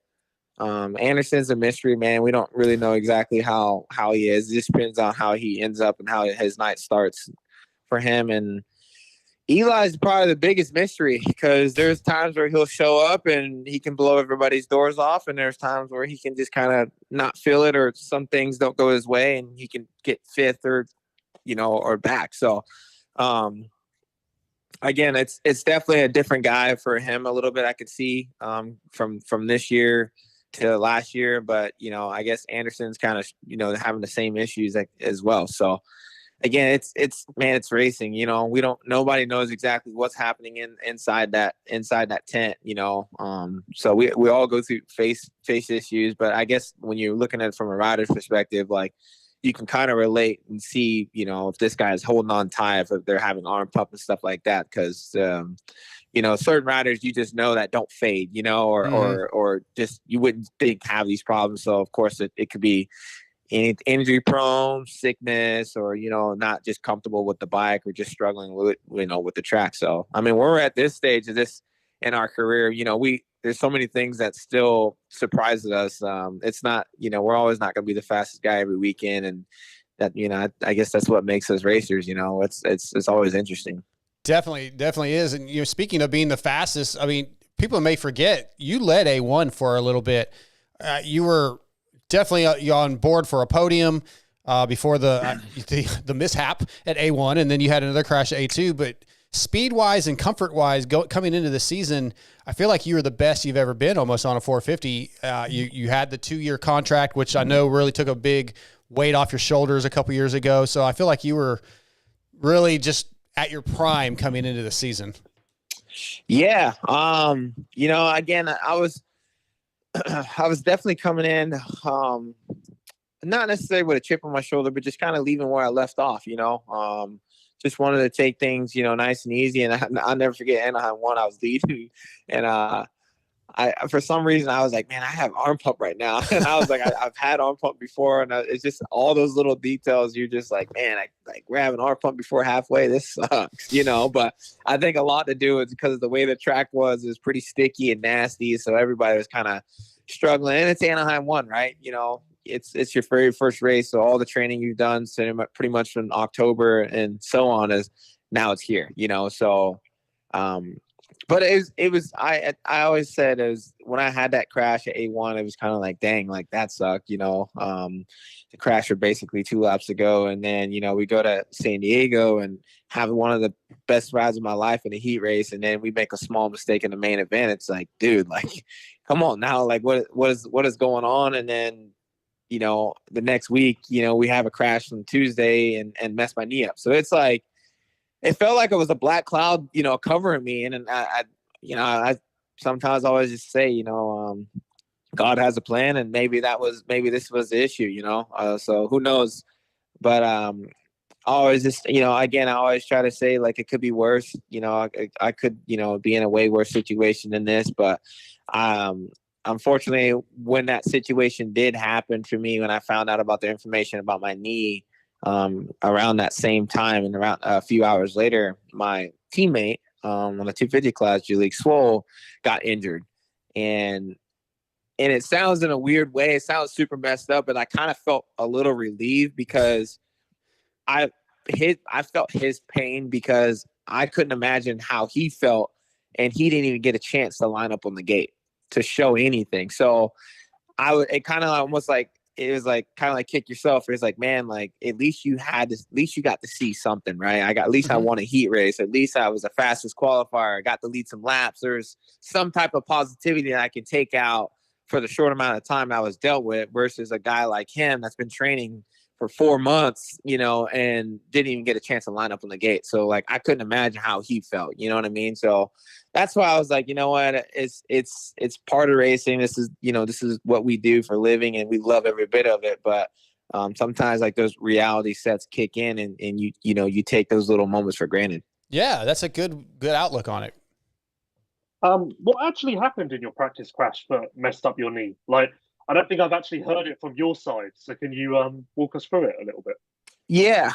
Anderson's a mystery, man. We don't really know exactly how he is. It just depends on how he ends up and how his night starts for him. And Eli's probably the biggest mystery, because there's times where he'll show up and he can blow everybody's doors off, and there's times where he can just kind of not feel it, or some things don't go his way and he can get fifth or back. So again, it's definitely a different guy for him a little bit. I could see from this year to last year, but I guess Anderson's kind of having the same issues as well. So again, it's racing. Nobody knows exactly what's happening inside that tent. So we all go through face issues, but I guess when you're looking at it from a rider's perspective, like, you can kind of relate and see, if this guy is holding on tight, if they're having arm pump and stuff like that. Because, certain riders, you just know that don't fade, or just you wouldn't think have these problems. So, of course, it could be injury prone, sickness, or, not just comfortable with the bike, or just struggling with the track. So, we're at this stage of this in our career, there's so many things that still surprises us. It's not, we're always not going to be the fastest guy every weekend. And that, I guess that's what makes us racers. It's always interesting. Definitely is. And, speaking of being the fastest, people may forget you led A1 for a little bit. You were definitely on board for a podium before the mishap at A1. And then you had another crash at A2, but speed-wise and comfort-wise, coming into the season, I feel like you were the best you've ever been almost on a 450. You had the 2-year contract, which I know really took a big weight off your shoulders a couple years ago. So I feel like you were really just at your prime coming into the season. Yeah. Again, I was definitely coming in, not necessarily with a chip on my shoulder, but just kind of leaving where I left off, just wanted to take things, nice and easy. And I'll never forget Anaheim 1, I was leading. And I for some reason, I was like, man, I have arm pump right now. And I was like, I've had arm pump before. And it's just all those little details. You're just like, man, we're having arm pump before halfway. This sucks, But I think a lot to do with because of the way the track was pretty sticky and nasty. So everybody was kind of struggling. And it's Anaheim 1, right? It's your very first race, so all the training you've done pretty much from October and so on is now it's here, So, but it was I always said when I had that crash at A1, it was kind of like, dang, like that sucked, The crash was basically 2 laps ago, and then we go to San Diego and have one of the best rides of my life in a heat race, and then we make a small mistake in the main event. It's like, dude, like, come on now, like what is going on? And then the next week, we have a crash on Tuesday and mess my knee up. So it's like, it felt like it was a black cloud, covering me. And I sometimes always just say, God has a plan, and maybe this was the issue, so who knows? But I always just, again, I always try to say, like, it could be worse. I could, be in a way worse situation than this, but unfortunately, when that situation did happen for me, when I found out about the information about my knee around that same time, and around a few hours later, my teammate on the 250 class, Julie Swole, got injured. And it sounds in a weird way, it sounds super messed up, but I kind of felt a little relieved because I felt his pain, because I couldn't imagine how he felt, and he didn't even get a chance to line up on the gate to show anything. So it kind of almost like it was like kind of like kick yourself. It's like, man, like at least you had this, at least you got to see something, right? At least I won a heat race. At least I was the fastest qualifier. I got to lead some laps. There's some type of positivity that I can take out for the short amount of time I was dealt with versus a guy like him that's been training for 4 months, and didn't even get a chance to line up on the gate. So like, I couldn't imagine how he felt, you know what I mean? So that's why I was like, you know what, it's part of racing. This is what we do for a living and we love every bit of it. But sometimes like those reality sets kick in and you take those little moments for granted. Yeah. That's a good outlook on it. What actually happened in your practice crash that messed up your knee? Like, I don't think I've actually heard it from your side. So can you walk us through it a little bit? Yeah.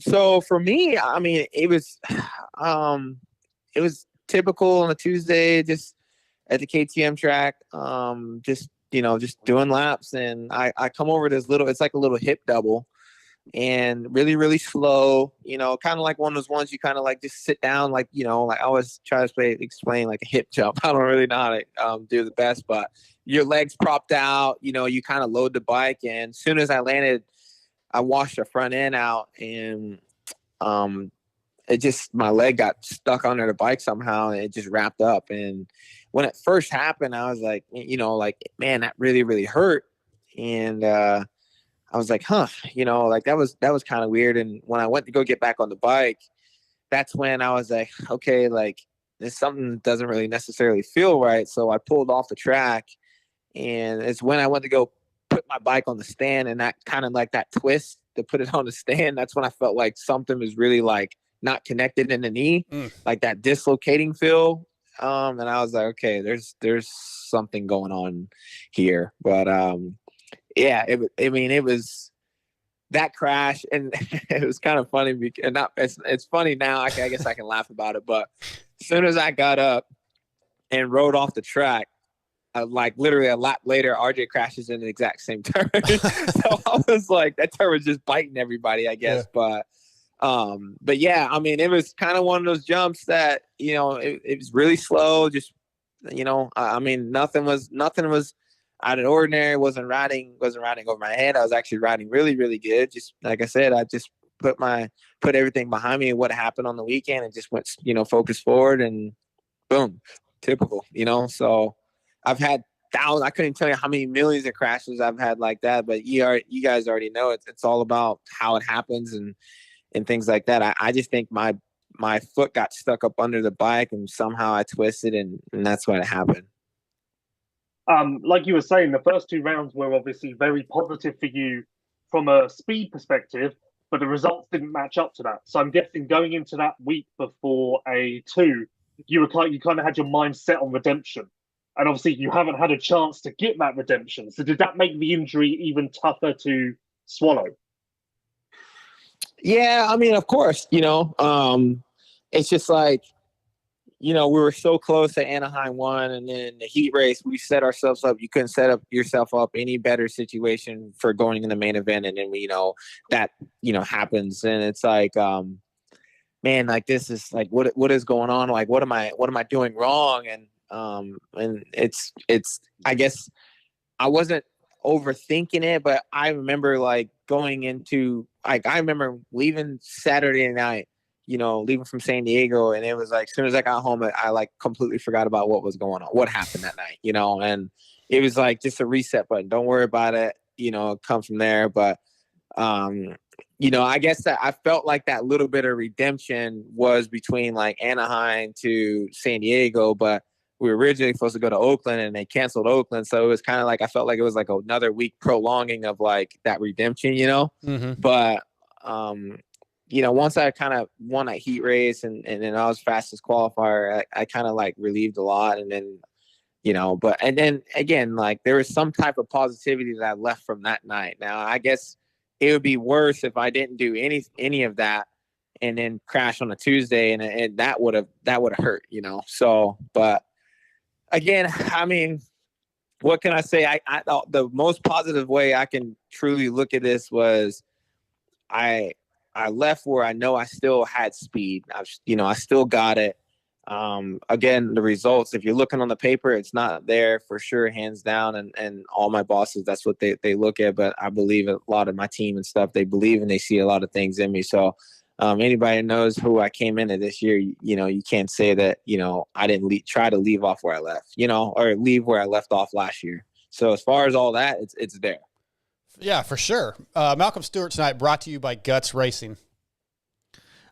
So for me, I mean, it was typical on a Tuesday, just at the KTM track, just doing laps. And I come over this it's like a little hip double and really, really slow, kind of like one of those ones you kind of like just sit down, like, like I always try to explain like a hip jump. I don't really know how to do the best, but your legs propped out, you kind of load the bike. And as soon as I landed, I washed the front end out and my leg got stuck under the bike somehow and it just wrapped up. And when it first happened, I was like, man, that really, really hurt. And I was like, like that was kind of weird. And when I went to go get back on the bike, that's when I was like, okay, like there's something that doesn't really necessarily feel right. So I pulled off the track. And it's when I went to go put my bike on the stand and that kind of like that twist to put it on the stand, that's when I felt like something was really like not connected in the knee, like that dislocating feel. And I was like, okay, there's something going on here. But yeah, it was that crash and it was kind of funny because it's funny now. I guess I can laugh about it, but as soon as I got up and rode off the track, like literally a lap later, RJ crashes in the exact same turn. So I was like, that turn was just biting everybody, I guess. Yeah. But yeah, I mean, it was kind of one of those jumps that, it was really slow. Just, I mean, nothing was out of the ordinary. Wasn't riding over my head. I was actually riding really, really good. Just like I said, I just put everything behind me and what happened on the weekend and just went, focus forward and boom, typical, so I've had thousands. I couldn't tell you how many millions of crashes I've had like that, but you guys already know it's all about how it happens and things like that. I just think my foot got stuck up under the bike and somehow I twisted and that's what happened. Like you were saying, the first 2 rounds were obviously very positive for you from a speed perspective, but the results didn't match up to that. So I'm guessing going into that week before A2, you kind of had your mind set on redemption. And obviously you haven't had a chance to get that redemption. So did that make the injury even tougher to swallow? Yeah, I mean, of course, it's just like, we were so close to Anaheim 1 and then the heat race, we set ourselves up. You couldn't set up yourself up any better situation for going in the main event. And then that happens. And it's like, man, like this is like, what is going on? Like, what am I doing wrong? And it's, I guess I wasn't overthinking it, but I remember like going into, like, I remember leaving Saturday night, leaving from San Diego. And it was like, as soon as I got home, I like completely forgot about what was going on, what happened that night, and it was like just a reset button. Don't worry about it, come from there. But, I guess that I felt like that little bit of redemption was between like Anaheim to San Diego, but we were originally supposed to go to Oakland and they canceled Oakland. So it was kind of like, I felt like it was like another week prolonging of like that redemption, but, once I kind of won that heat race and then I was fastest qualifier, I kind of like relieved a lot. And then, and then again, like there was some type of positivity that I left from that night. Now, I guess it would be worse if I didn't do any of that and then crash on a Tuesday and that would have hurt, so, but again, I mean, what can I say? I thought the most positive way I can truly look at this was I left where I know I still had speed. I still got it. again, the results, if you're looking on the paper, it's not there for sure, hands down. And all my bosses, that's what they look at. But I believe a lot of my team and stuff, they believe and they see a lot of things in me. So anybody that knows who I came into this year, you can't say that, I didn't try to leave off where I left, or leave where I left off last year. So as far as all that, it's there. Yeah, for sure. Malcom Stewart tonight brought to you by Guts Racing.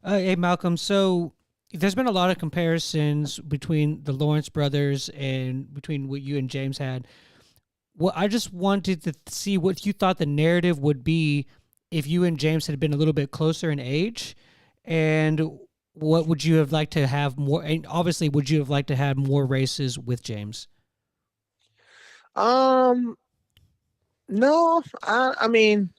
Hey, Malcolm. So there's been a lot of comparisons between the Lawrence brothers and between what you and James had. Well, I just wanted to see what you thought the narrative would be if you and James had been a little bit closer in age, and what would you have liked to have more? And obviously, would you have liked to have more races with James? No, I mean,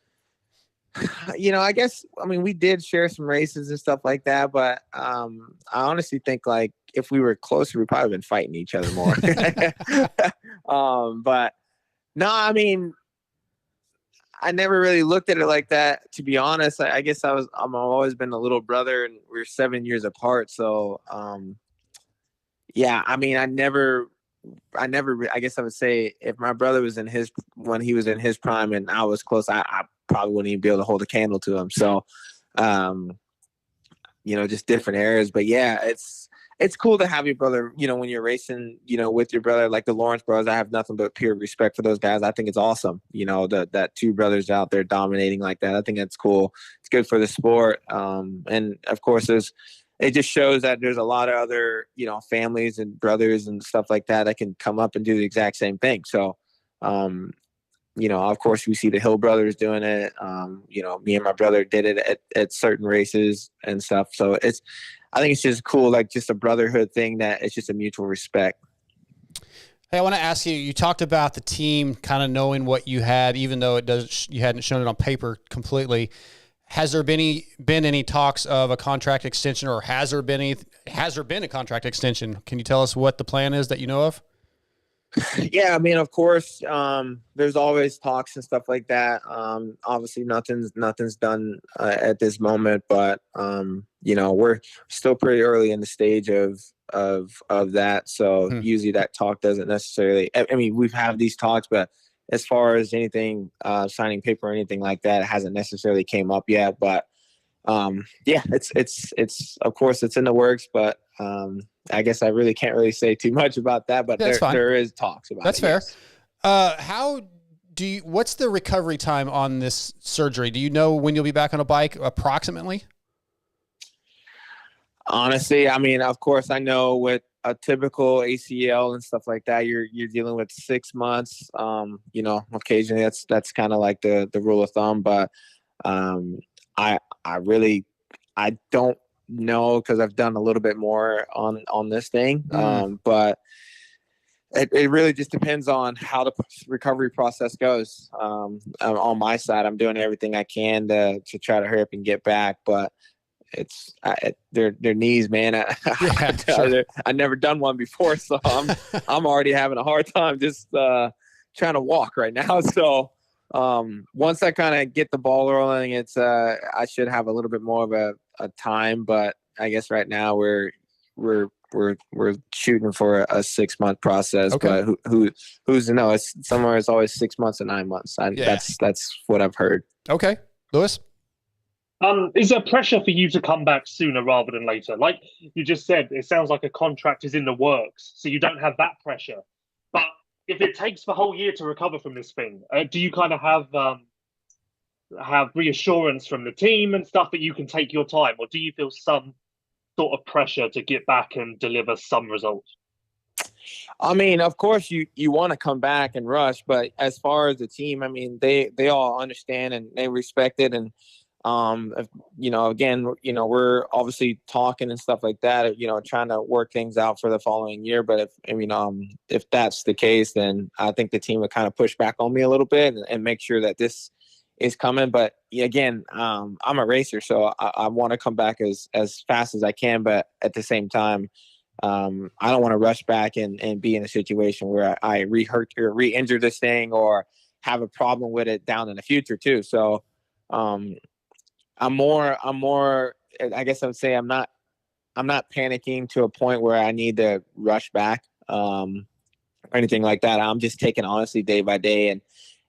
I guess, we did share some races and stuff like that, but I honestly think like if we were closer, we probably been fighting each other more. But no, I never really looked at it like that, to be honest. I guess I've always been a little brother, and we're 7 years apart. So, yeah, I guess I would say if my brother was when he was in his prime and I was close, I probably wouldn't even be able to hold a candle to him. So, just different eras. But yeah, it's cool to have your brother, when you're racing, with your brother, like the Lawrence brothers. I have nothing but pure respect for those guys. I think it's awesome, that two brothers out there dominating like that. I think that's cool. It's good for the sport. And of course, it just shows that there's a lot of other, families and brothers and stuff like that can come up and do the exact same thing. So, of course, we see the Hill brothers doing it. Me and my brother did it at certain races and stuff. So I think it's just cool, like just a brotherhood thing that it's just a mutual respect. Hey, I want to ask you, you talked about the team kind of knowing what you had, even though you hadn't shown it on paper completely. Has there been any talks of a contract extension, or has there been a contract extension? Can you tell us what the plan is that you know of? Yeah, of course, there's always talks and stuff like that. Obviously nothing's done at this moment, but we're still pretty early in the stage of that. So usually that talk doesn't necessarily, we've had these talks, but as far as anything, signing paper or anything like that, it hasn't necessarily came up yet. But yeah, it's of course it's in the works, but I guess I really can't really say too much about that. But there is talks about That's it. fair. Yes. What's the recovery time on this surgery? Do you know when you'll be back on a bike approximately? Honestly, of course, I know with a typical ACL and stuff like that, you're dealing with 6 months. Occasionally that's kind of like the rule of thumb, but I don't know, because I've done a little bit more on this thing. But it really just depends on how the recovery process goes. On my side, I'm doing everything I can to try to hurry up and get back, but it's their knees, man. I never done one before, so I'm already having a hard time just trying to walk right now. So once I kind of get the ball rolling, it's I should have a little bit more of a time, but I guess right now we're shooting for a 6 month process. Okay. But who's to know? It's somewhere. It's always 6 months and 9 months. That's what I've heard. Okay, Lewis. Is there pressure for you to come back sooner rather than later? Like you just said, it sounds like a contract is in the works, so you don't have that pressure. But if it takes the whole year to recover from this thing, do you kind of have reassurance from the team and stuff that you can take your time, or do you feel some sort of pressure to get back and deliver some results? Of course you want to come back and rush, but as far as the team, they all understand and they respect it. And again, we're obviously talking and stuff like that, trying to work things out for the following year. But if that's the case, then I think the team would kind of push back on me a little bit and make sure that this is coming. But again, I'm a racer, so I want to come back as fast as I can. But at the same time, I don't want to rush back and be in a situation where I re-hurt or re-injure this thing or have a problem with it down in the future too. So, I'm more, I guess I would say I'm not I'm not panicking to a point where I need to rush back or anything like that. I'm just taking honestly day by day.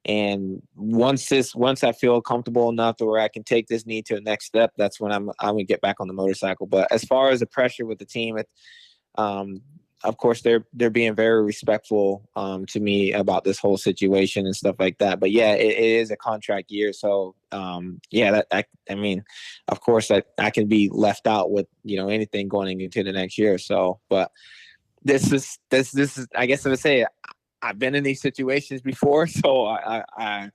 And once I feel comfortable enough to where I can take this knee to the next step, that's when I'm gonna get back on the motorcycle. But as far as the pressure with the team, of course they're being very respectful to me about this whole situation and stuff like that. But yeah, it is a contract year, so I mean, of course I can be left out with anything going into the next year. So, but this is I guess I would say I've been in these situations before, so I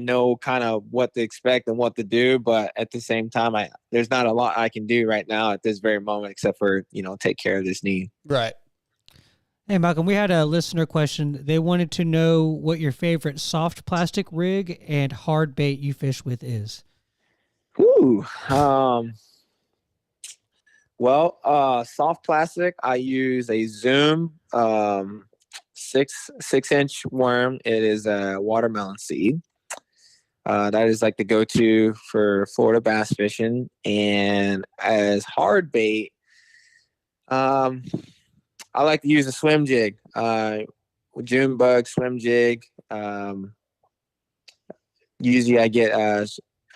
know kind of what to expect and what to do, but at the same time, there's not a lot I can do right now at this very moment except for take care of this knee. Right. Hey, Malcolm, we had a listener question. They wanted to know what your favorite soft plastic rig and hard bait you fish with is. Ooh. Well, soft plastic, I use a Zoom 6-inch worm. It is a watermelon seed. That is like the go-to for Florida bass fishing. And as hard bait, I like to use a swim jig, June bug swim jig. Usually I get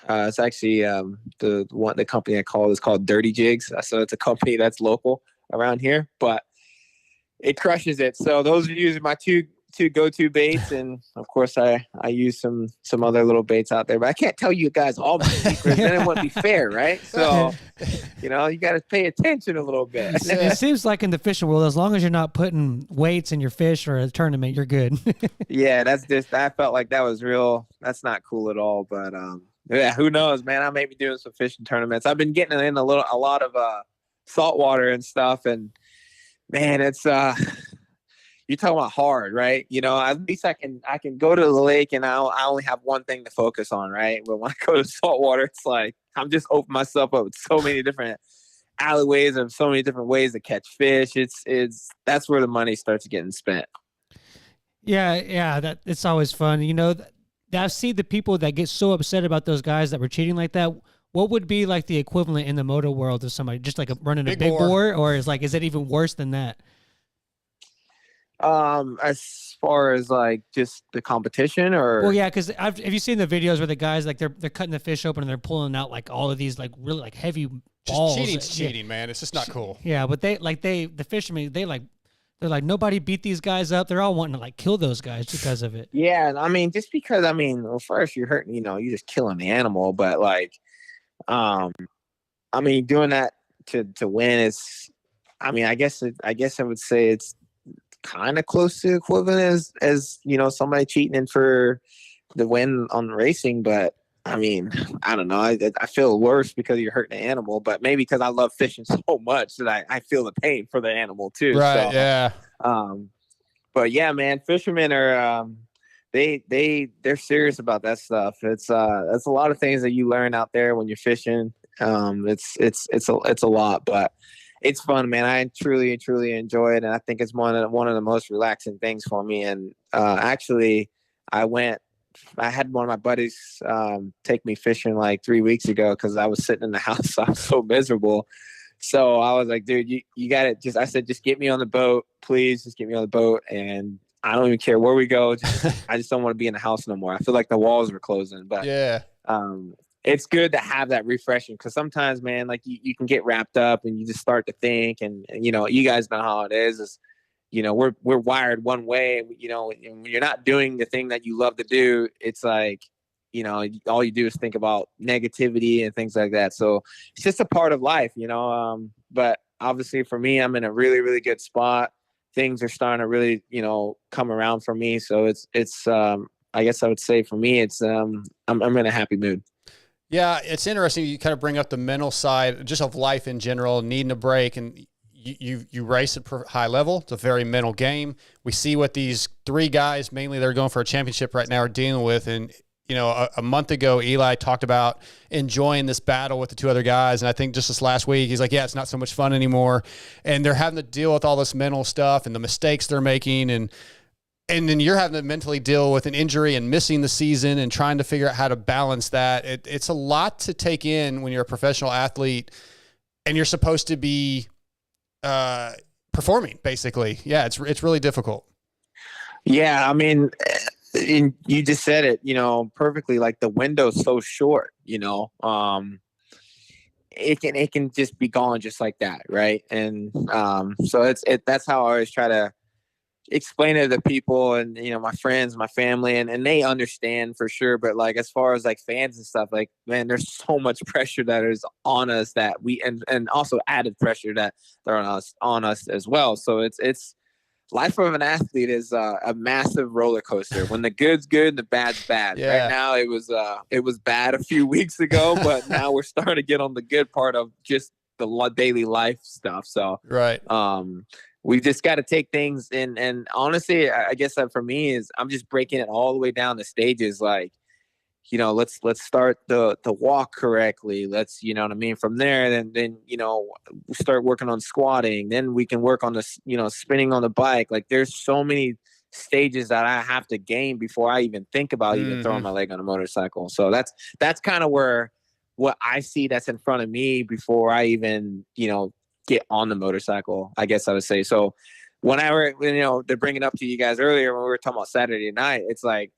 it's actually the company I call is called Dirty Jigs. So it's a company that's local around here, but it crushes it. So those are usually my two go-to baits, and of course I use some other little baits out there, but I can't tell you guys all my secrets. Then it wouldn't be fair, right? So you got to pay attention a little bit. It seems like in the fishing world, as long as you're not putting weights in your fish or a tournament, you're good. Yeah, I felt like that was real. That's not cool at all. But yeah, who knows, man? I may be doing some fishing tournaments. I've been getting in a lot of saltwater and stuff, and man, it's you're talking about hard, right? At least I can go to the lake and I only have one thing to focus on, right? But when I go to saltwater, it's like I'm just opening myself up with so many different alleyways and so many different ways to catch fish. That's where the money starts getting spent. Yeah, that it's always fun. I see the people that get so upset about those guys that were cheating like that. What would be like the equivalent in the moto world of somebody just like running a big bore, or is it even worse than that? As far as like just the competition, or well, yeah, because have you seen the videos where the guys like they're cutting the fish open and they're pulling out like all of these like really like heavy balls? Cheating's cheating, man. It's just not cool. Yeah, but the fishermen they're like nobody beat these guys up. They're all wanting to like kill those guys because of it. Yeah, I mean, just because well, first you're hurting, you're just killing the animal, but like, I mean, doing that to win is, I mean, I guess I would say it's kind of close to equivalent as somebody cheating in for the win on racing. But I mean, I don't know. I feel worse because you're hurting the animal, but maybe because I love fishing so much that I feel the pain for the animal too. Right. So, yeah. But yeah, man, fishermen are they're serious about that stuff. It's a lot of things that you learn out there when you're fishing. It's a lot, but it's fun, man. I truly, truly enjoy it, and I think it's one of the most relaxing things for me. And actually, I had one of my buddies take me fishing like 3 weeks ago because I was sitting in the house. So I was so miserable. So I was like, dude, you got it. I said, just get me on the boat, please. Just get me on the boat, and I don't even care where we go. I just don't want to be in the house no more. I feel like the walls were closing. But yeah. It's good to have that refreshing, because sometimes, man, like you can get wrapped up and you just start to think, and you guys know how it is we're wired one way, and when you're not doing the thing that you love to do, it's like, all you do is think about negativity and things like that. So it's just a part of life, but obviously for me, I'm in a really, really good spot. Things are starting to really, come around for me. So it's I guess I would say for me, it's I'm in a happy mood. Yeah, it's interesting. You kind of bring up the mental side just of life in general, needing a break, and you race at high level. It's a very mental game. We see what these three guys, mainly they're going for a championship right now, are dealing with. And a month ago, Eli talked about enjoying this battle with the two other guys, and I think just this last week, he's like, yeah, it's not so much fun anymore, and they're having to deal with all this mental stuff and the mistakes they're making, and then you're having to mentally deal with an injury and missing the season and trying to figure out how to balance that. It's a lot to take in when you're a professional athlete and you're supposed to be performing, basically. Yeah, it's really difficult. Yeah, I mean, you just said it, perfectly. Like the window's so short, it can just be gone just like that, right? And so that's how I always try to explain it to people and my friends, my family, and they understand for sure. But like as far as like fans and stuff, like man, there's so much pressure that is on us that we and also added pressure that they're on us as well. So it's life of an athlete is a massive roller coaster. When the good's good and the bad's bad. Yeah. Right now it was bad a few weeks ago, but now we're starting to get on the good part of just the daily life stuff. So right. We just got to take things and honestly, I guess that for me is I'm just breaking it all the way down to stages. Like, let's start the walk correctly. Let's, what I mean? From there, then, we start working on squatting. Then we can work on the, spinning on the bike. Like there's so many stages that I have to gain before I even think about even throwing my leg on a motorcycle. So that's kind of where what I see that's in front of me before I even, get on the motorcycle, I guess I would say. So whenever, they're bringing up to you guys earlier when we were talking about Saturday night, it's like,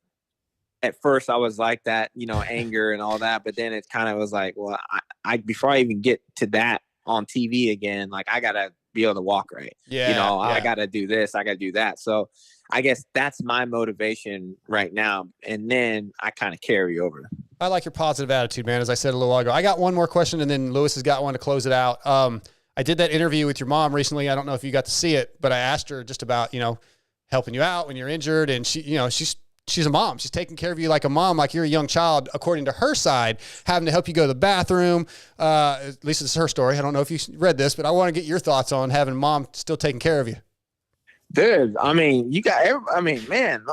at first I was like that, anger and all that. But then it kind of was like, well, I before I even get to that on TV again, like I got to be able to walk right. Yeah. I got to do this, I got to do that. So I guess that's my motivation right now. And then I kind of carry over. I like your positive attitude, man. As I said a little while ago, I got one more question and then Lewis has got one to close it out. I did that interview with your mom recently. I don't know if you got to see it, but I asked her just about, helping you out when you're injured. And she, she's a mom. She's taking care of you like a mom, like you're a young child, according to her side, having to help you go to the bathroom. At least it's her story. I don't know if you read this, but I want to get your thoughts on having mom still taking care of you. Dude, I mean, man,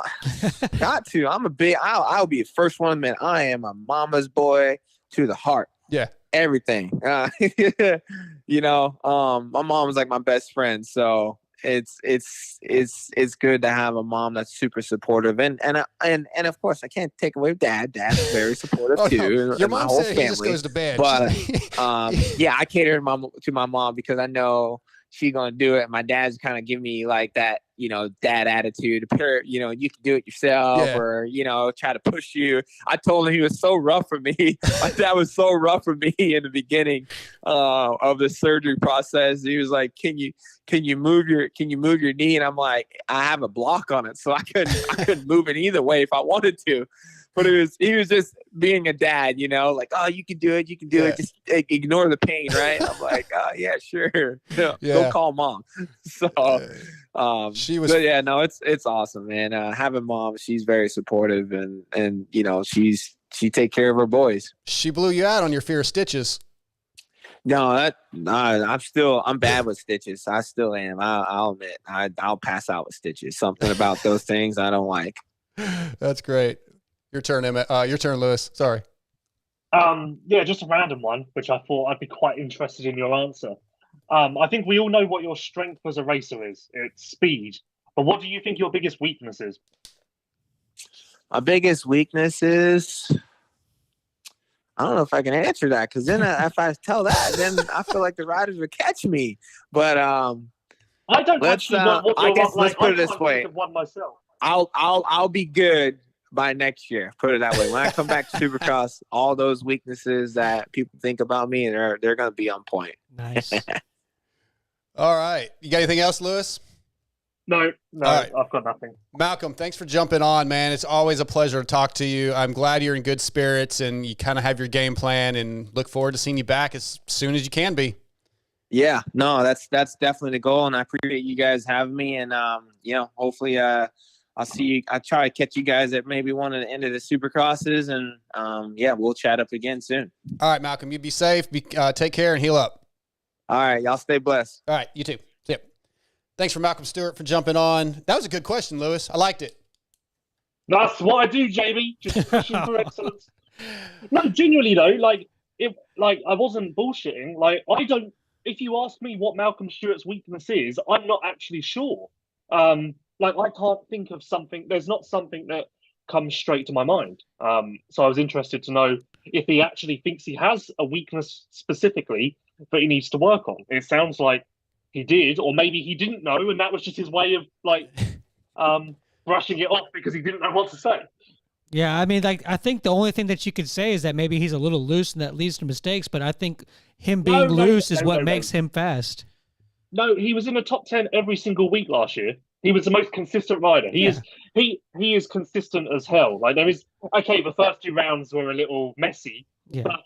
got to. I'll be the first one, man. I am a mama's boy to the heart. Yeah. Everything. My mom was like my best friend. So it's good to have a mom that's super supportive. And of course I can't take away dad. Dad's very supportive too. No. Your mom said he family. just goes to bed. But I cater to my mom because I know she's gonna do it. My dad's kind of give me like that, dad attitude. You can do it yourself, or try to push you. I told him he was so rough for me. My dad was so rough for me in the beginning of the surgery process. He was like, "Can you move your knee?" And I'm like, "I have a block on it, so I couldn't move it either way if I wanted to." But he was just being a dad, like, "Oh, you can do it, just ignore the pain," right? I'm like, "Oh yeah, sure, go call mom." So, she was, but yeah, no, it's awesome, man. Having mom, she's very supportive, and she take care of her boys. She blew you out on your fear of stitches. No, I'm bad with stitches. I still am. I'll admit, I'll pass out with stitches. Something about those things I don't like. That's great. Your turn, Emmett. Your turn, Lewis. Sorry. Just a random one, which I thought I'd be quite interested in your answer. I think we all know what your strength as a racer is. It's speed. But what do you think your biggest weakness is? My biggest weakness is, I don't know if I can answer that, because then if I tell that, then I feel like the riders would catch me. But I don't actually know what I guess like. let's put it this think way. of one myself. I'll be good by next year. Put it that way. When I come back to Supercross, all those weaknesses that people think about me, they're going to be on point. Nice. All right. You got anything else, Lewis? No, right. I've got nothing. Malcolm, thanks for jumping on, man. It's always a pleasure to talk to you. I'm glad you're in good spirits and you kind of have your game plan, and look forward to seeing you back as soon as you can be. Yeah, no, that's definitely the goal, and I appreciate you guys having me. And hopefully, I'll see you. I try to catch you guys at maybe one of the end of the Supercrosses, and we'll chat up again soon. All right, Malcolm, you be safe. Take care and heal up. All right, y'all stay blessed. All right, you too. See ya. Thanks for Malcom Stewart for jumping on. That was a good question, Lewis. I liked it. That's what I do, Jamie. Just pushing for excellence. No, genuinely though, I wasn't bullshitting. Like, I don't. If you ask me what Malcom Stewart's weakness is, I'm not actually sure. I can't think of something. There's not something that comes straight to my mind. So I was interested to know if he actually thinks he has a weakness specifically that he needs to work on. It sounds like he did, or maybe he didn't know, and that was just his way of like brushing it off because he didn't know what to say. Yeah, I mean, like, I think the only thing that you could say is that maybe he's a little loose and that leads to mistakes, but I think him being loose is what makes him fast. No, he was in the top 10 every single week last year. He was the most consistent rider. He is consistent as hell. Like, there is, okay, the first 2 rounds were a little messy, but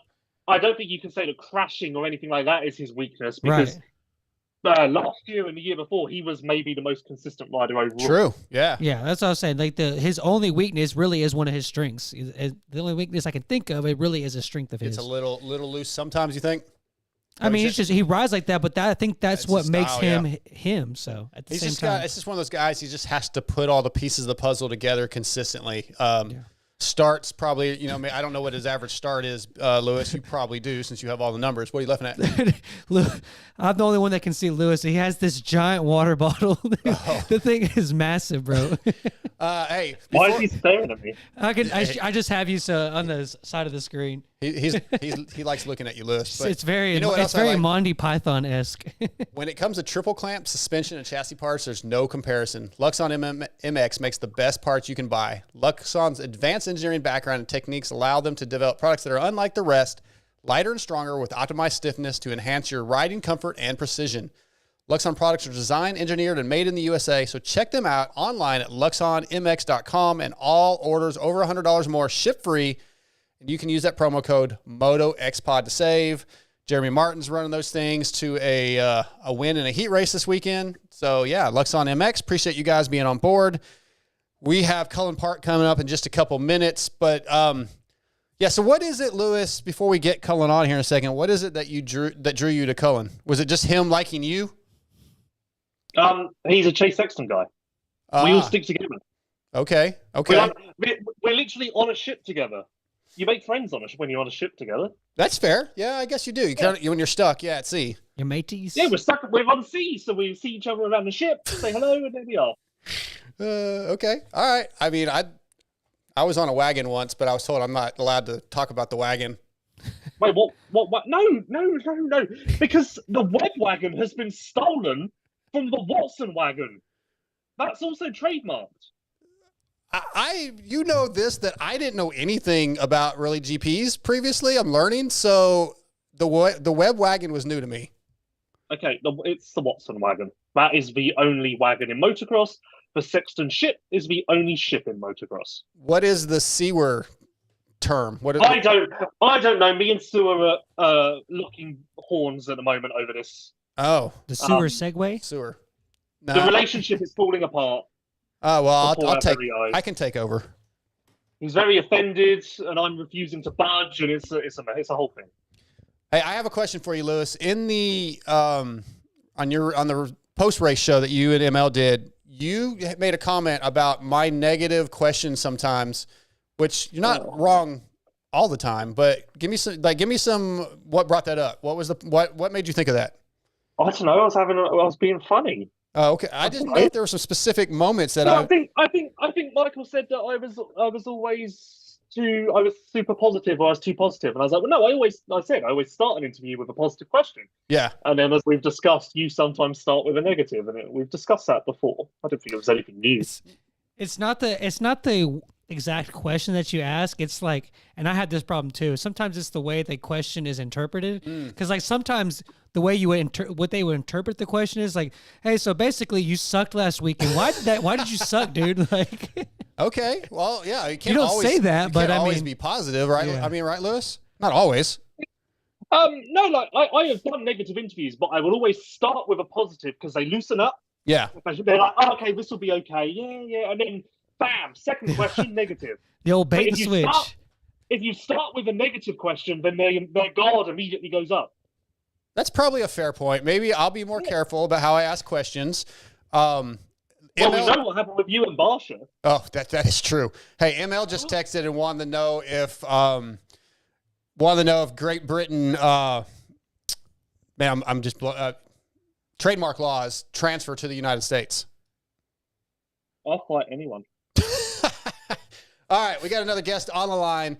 I don't think you can say that crashing or anything like that is his weakness, because last year and the year before, he was maybe the most consistent rider overall. True. Yeah. Yeah, that's what I was saying. Like, his only weakness really is one of his strengths. The only weakness I can think of, it really is a strength of his. It's a little loose sometimes, you think? I mean, he rides like that, but I think that's what makes him him. So at the same time, it's just one of those guys. He just has to put all the pieces of the puzzle together consistently. Starts probably, you know, I don't know what his average start is, Lewis. You probably do since you have all the numbers. What are you laughing at? I'm the only one that can see Lewis. He has this giant water bottle. The thing is massive, bro. Hey, why is he staring at me? I just have you on the side of the screen. He likes looking at you, Lewis. But it's very you know what it's very like? Monty Python-esque. When it comes to triple clamp, suspension, and chassis parts, there's no comparison. Luxon MX makes the best parts you can buy. Luxon's advanced engineering background and techniques allow them to develop products that are unlike the rest, lighter and stronger with optimized stiffness to enhance your riding comfort and precision. Luxon products are designed, engineered, and made in the USA, so check them out online at luxonmx.com, and all orders over $100 more ship free. And you can use that promo code MotoXpod to save. Jeremy Martin's running those things to a win in a heat race this weekend. So, yeah, Luxon MX, appreciate you guys being on board. We have Cullin Park coming up in just a couple minutes. But, so what is it, Lewis, before we get Cullin on here in a second, what is it that drew you to Cullin? Was it just him liking you? He's a Chase Sexton guy. We all stick together. Okay. We're literally on a ship together. You make friends when you're on a ship together. That's fair. Yeah, I guess you do. When you're stuck, at sea. Your mateys. Yeah, we're on sea, so we see each other around the ship, say hello, and there we are. Okay. All right. I mean, I was on a wagon once, but I was told I'm not allowed to talk about the wagon. Wait, what? No. Because the web wagon has been stolen from the Watson wagon. That's also trademarked. You know this, that I didn't know anything about really GPs previously. I'm learning. So the web wagon was new to me. Okay, it's the Watson wagon. That is the only wagon in motocross. The Sexton ship is the only ship in motocross. What is the sewer term? I don't know. Me and Sue are looking horns at the moment over this. Oh, the sewer segue. Sewer. No. The relationship is falling apart. Oh well, I can take over. He's very offended, and I'm refusing to budge, and it's a whole thing. Hey, I have a question for you, Lewis. In the on the post race show that you and ML did, you made a comment about my negative questions sometimes, which you're not wrong all the time. But give me some. What brought that up? What made you think of that? I don't know. I was being funny. Oh, okay. I didn't know if there were some specific moments that I think Michael said that I was super positive, or I was too positive, and I was like, well, no, I always start an interview with a positive question. Yeah. And then, as we've discussed, you sometimes start with a negative, and we've discussed that before. I don't think it was anything new. It's not the exact question that you ask. It's like, and I had this problem too. Sometimes it's the way the question is interpreted, because like sometimes the way you would what they would interpret the question is like, hey, so basically you sucked last week, and why did you suck, dude? Like, okay, well, yeah, you don't always say that, but I mean, be positive, right? Yeah. I mean, right, Lewis? Not always. No, like I have done negative interviews, but I will always start with a positive because they loosen up. Yeah, they're like, oh, okay, this will be okay. Yeah, and then bam, second question, negative. The old bait and switch. If you start with a negative question, then their guard immediately goes up. That's probably a fair point. Maybe I'll be more careful about how I ask questions. Well, we know what happened with you and Barsha. Oh, that is true. Hey, ML just texted and wanted to know if Great Britain, I'm just trademark laws transfer to the United States. I'll fight anyone. All right, we got another guest on the line.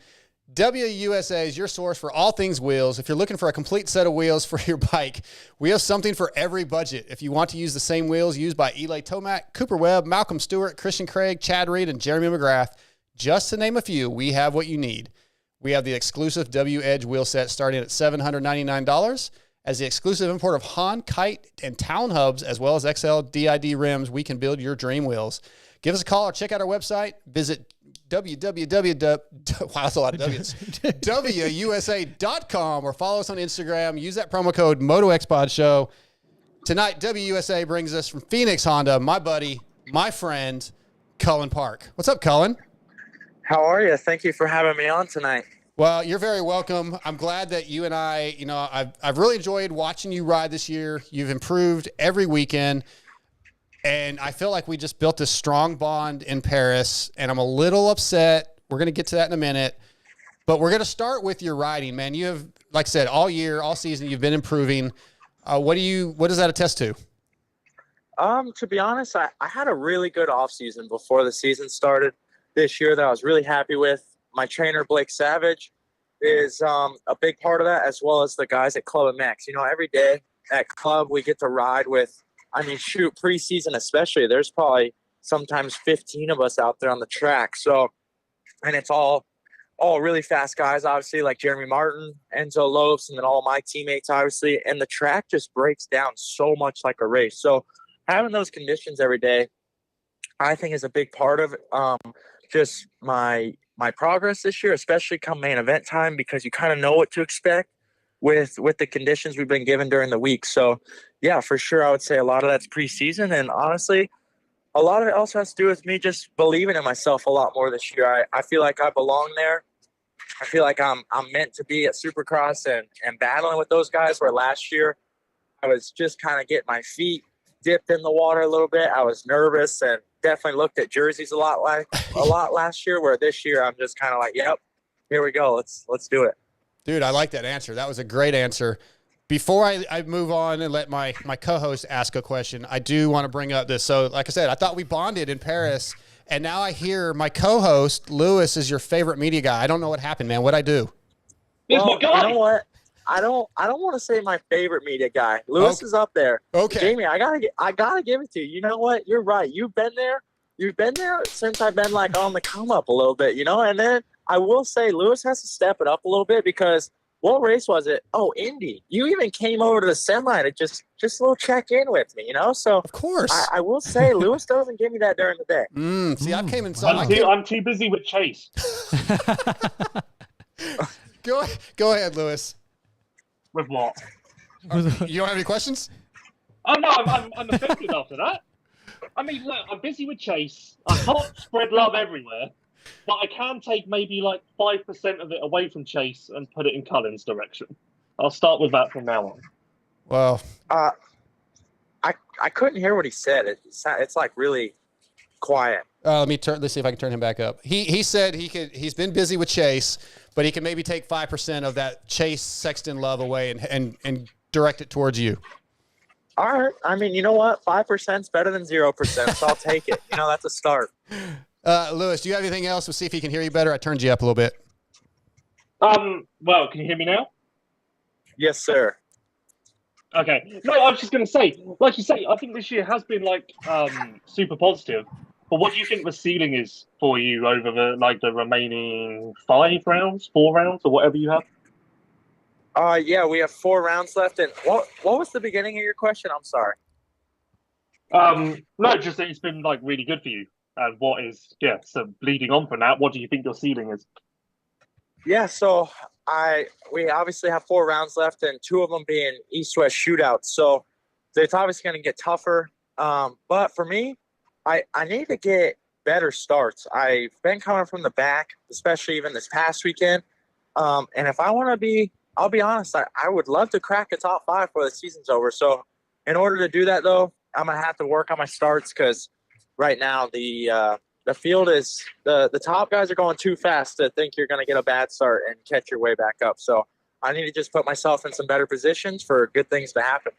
WUSA is your source for all things wheels. If you're looking for a complete set of wheels for your bike, we have something for every budget. If you want to use the same wheels used by Eli Tomac, Cooper Webb, Malcolm Stewart, Christian Craig, Chad Reed, and Jeremy McGrath, just to name a few, we have what you need. We have the exclusive W Edge wheel set starting at $799. As the exclusive import of Hahn, Kite, and Town hubs, as well as XL DID rims, we can build your dream wheels. Give us a call or check out our website. Visit WUSA.com or follow us on Instagram. Use that promo code MotoXpod Show. Tonight, WUSA brings us from Phoenix Honda, my buddy, my friend, Cullin Park. What's up, Cullin? How are you? Thank you for having me on tonight. Well, you're very welcome. I'm glad that you and I, I've really enjoyed watching you ride this year. You've improved every weekend. And I feel like we just built this strong bond in Paris, and I'm a little upset. We're going to get to that in a minute. But we're going to start with your riding, man. You have, like I said, all year, all season, you've been improving. What does that attest to? To be honest, I had a really good off season before the season started this year that I was really happy with. My trainer, Blake Savage, is a big part of that, as well as the guys at Club MX. Every day at Club, we get to ride with, preseason especially, there's probably sometimes 15 of us out there on the track. So, and it's all really fast guys, obviously, like Jeremy Martin, Enzo Lopes, and then all my teammates, obviously. And the track just breaks down so much like a race. So having those conditions every day, I think, is a big part of just my progress this year, especially come main event time, because you kind of know what to expect with the conditions we've been given during the week. So yeah, for sure, I would say a lot of that's preseason, and honestly, a lot of it also has to do with me just believing in myself a lot more this year. I feel like I belong there. I feel like I'm meant to be at Supercross and battling with those guys, where last year I was just kind of getting my feet dipped in the water a little bit. I was nervous and definitely looked at jerseys a lot last year, where this year I'm just kind of like, yep, here we go. Let's do it. Dude, I like that answer. That was a great answer. Before I move on and let my co-host ask a question, I do want to bring up this. So, like I said, I thought we bonded in Paris, and now I hear my co-host, Lewis, is your favorite media guy. I don't know what happened, man. What'd I do? Well, you know what? I don't want to say my favorite media guy. Lewis is up there. Okay. Jamie, I gotta give it to you. You know what? You're right. You've been there since I've been like on the come up a little bit, And then I will say Lewis has to step it up a little bit, because what race was it? Oh, Indy. You even came over to the semi to just a little check in with me, So of course, I will say Lewis doesn't give me that during the day. See, I came and I'm too busy with Chase. Go ahead, Lewis. With what? You don't have any questions? Oh no, I'm offended after that. Look, I'm busy with Chase. I can't spread love everywhere, but I can take maybe like 5% of it away from Chase and put it in Cullen's direction. I'll start with that from now on. Well, I couldn't hear what he said. It's like really quiet. Let's see if I can turn him back up. He said he's been busy with Chase, but he can maybe take 5% of that Chase Sexton love away and direct it towards you. All right. You know what? 5% is better than 0%, so I'll take it. That's a start. Lewis, do you have anything else? We'll see if he can hear you better. I turned you up a little bit. Well, can you hear me now? Yes, sir. Okay. No, I was just going to say, like you say, I think this year has been super positive. But what do you think the ceiling is for you over the remaining 4 rounds, or whatever you have? Yeah, we have 4 rounds left. And what was the beginning of your question? I'm sorry. No, just that it's been really good for you. And what is, so bleeding on from that, what do you think your ceiling is? Yeah, so we obviously have 4 rounds left, and 2 of them being East-West shootouts. So it's obviously going to get tougher. But for me, I need to get better starts. I've been coming from the back, especially even this past weekend. And if I want to be, I'll be honest, I would love to crack a top 5 before the season's over. So in order to do that, though, I'm going to have to work on my starts, because right now the field is the top guys are going too fast to think you're going to get a bad start and catch your way back up. So I need to just put myself in some better positions for good things to happen.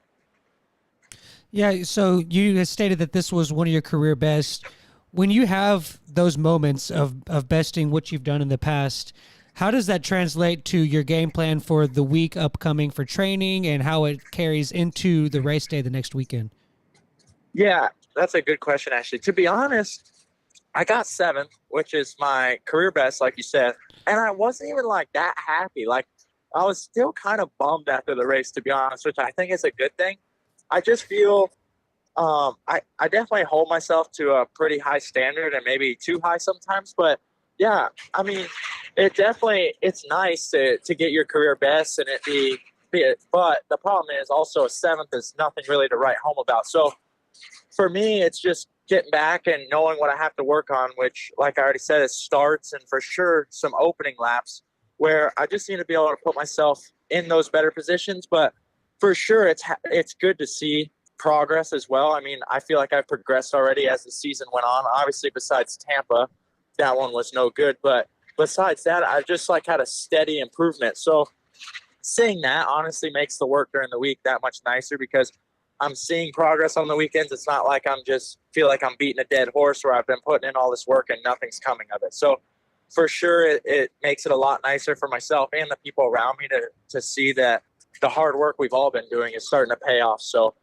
Yeah, so you stated that this was one of your career bests. When you have those moments of besting what you've done in the past, How does that translate to your game plan for the week upcoming for training and how it carries into the race day the next weekend? Yeah, that's a good question, actually. To be honest, I got 7th, which is my career best, like you said, and I wasn't even like that happy. Like, I was still kind of bummed after the race, to be honest, which I think is a good thing. I just feel I definitely hold myself to a pretty high standard and maybe too high sometimes. But yeah, I mean, it's nice to get your career best and it be it. But the problem is also a 7th is nothing really to write home about. So for me, it's just getting back and knowing what I have to work on, which, like I already said, is starts and for sure some opening laps where I just need to be able to put myself in those better positions. But for sure, it's good to see progress as well. I mean, I feel like I've progressed already as the season went on. Obviously, besides Tampa, that one was no good. But besides that, I just like had a steady improvement. So seeing that honestly makes the work during the week that much nicer because I'm seeing progress on the weekends. It's not like I'm just feel like I'm beating a dead horse where I've been putting in all this work and nothing's coming of it. So for sure, it makes it a lot nicer for myself and the people around me to see that the hard work we've all been doing is starting to pay off. So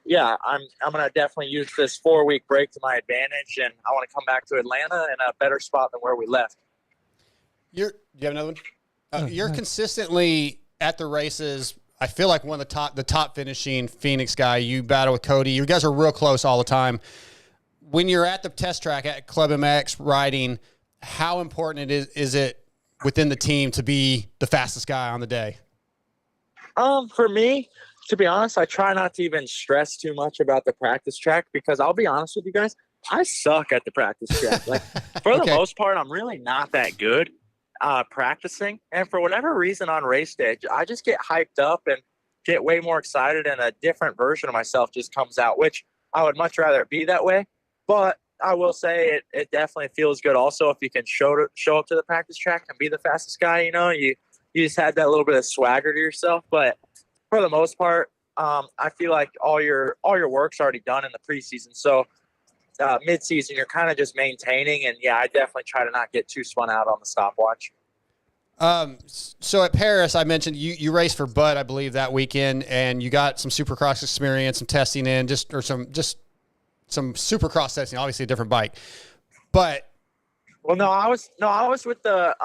yeah, I'm going to definitely use this 4-week break to my advantage, and I want to come back to Atlanta in a better spot than where we left. Do you have another one? You're consistently at the races. I feel like one of the top finishing Phoenix guy. You battle with Cody. You guys are real close all the time. When you're at the test track at Club MX riding, how important is it within the team to be the fastest guy on the day? For me, to be honest, I try not to even stress too much about the practice track because I'll be honest with you guys, I suck at the practice track. Like for the most part, I'm really not that good practicing. And for whatever reason on race day, I just get hyped up and get way more excited and a different version of myself just comes out, which I would much rather it be that way. But I will say it definitely feels good also if you can show up to the practice track and be the fastest guy, you just had that little bit of swagger to yourself. But for the most part, I feel like all your work's already done in the preseason. So mid-season, you're kind of just maintaining. And, yeah, I definitely try to not get too spun out on the stopwatch. So at Paris, I mentioned you raced for Bud, I believe, that weekend, and you got some Supercross experience, some testing in, some Supercross testing, obviously a different bike. But I was with the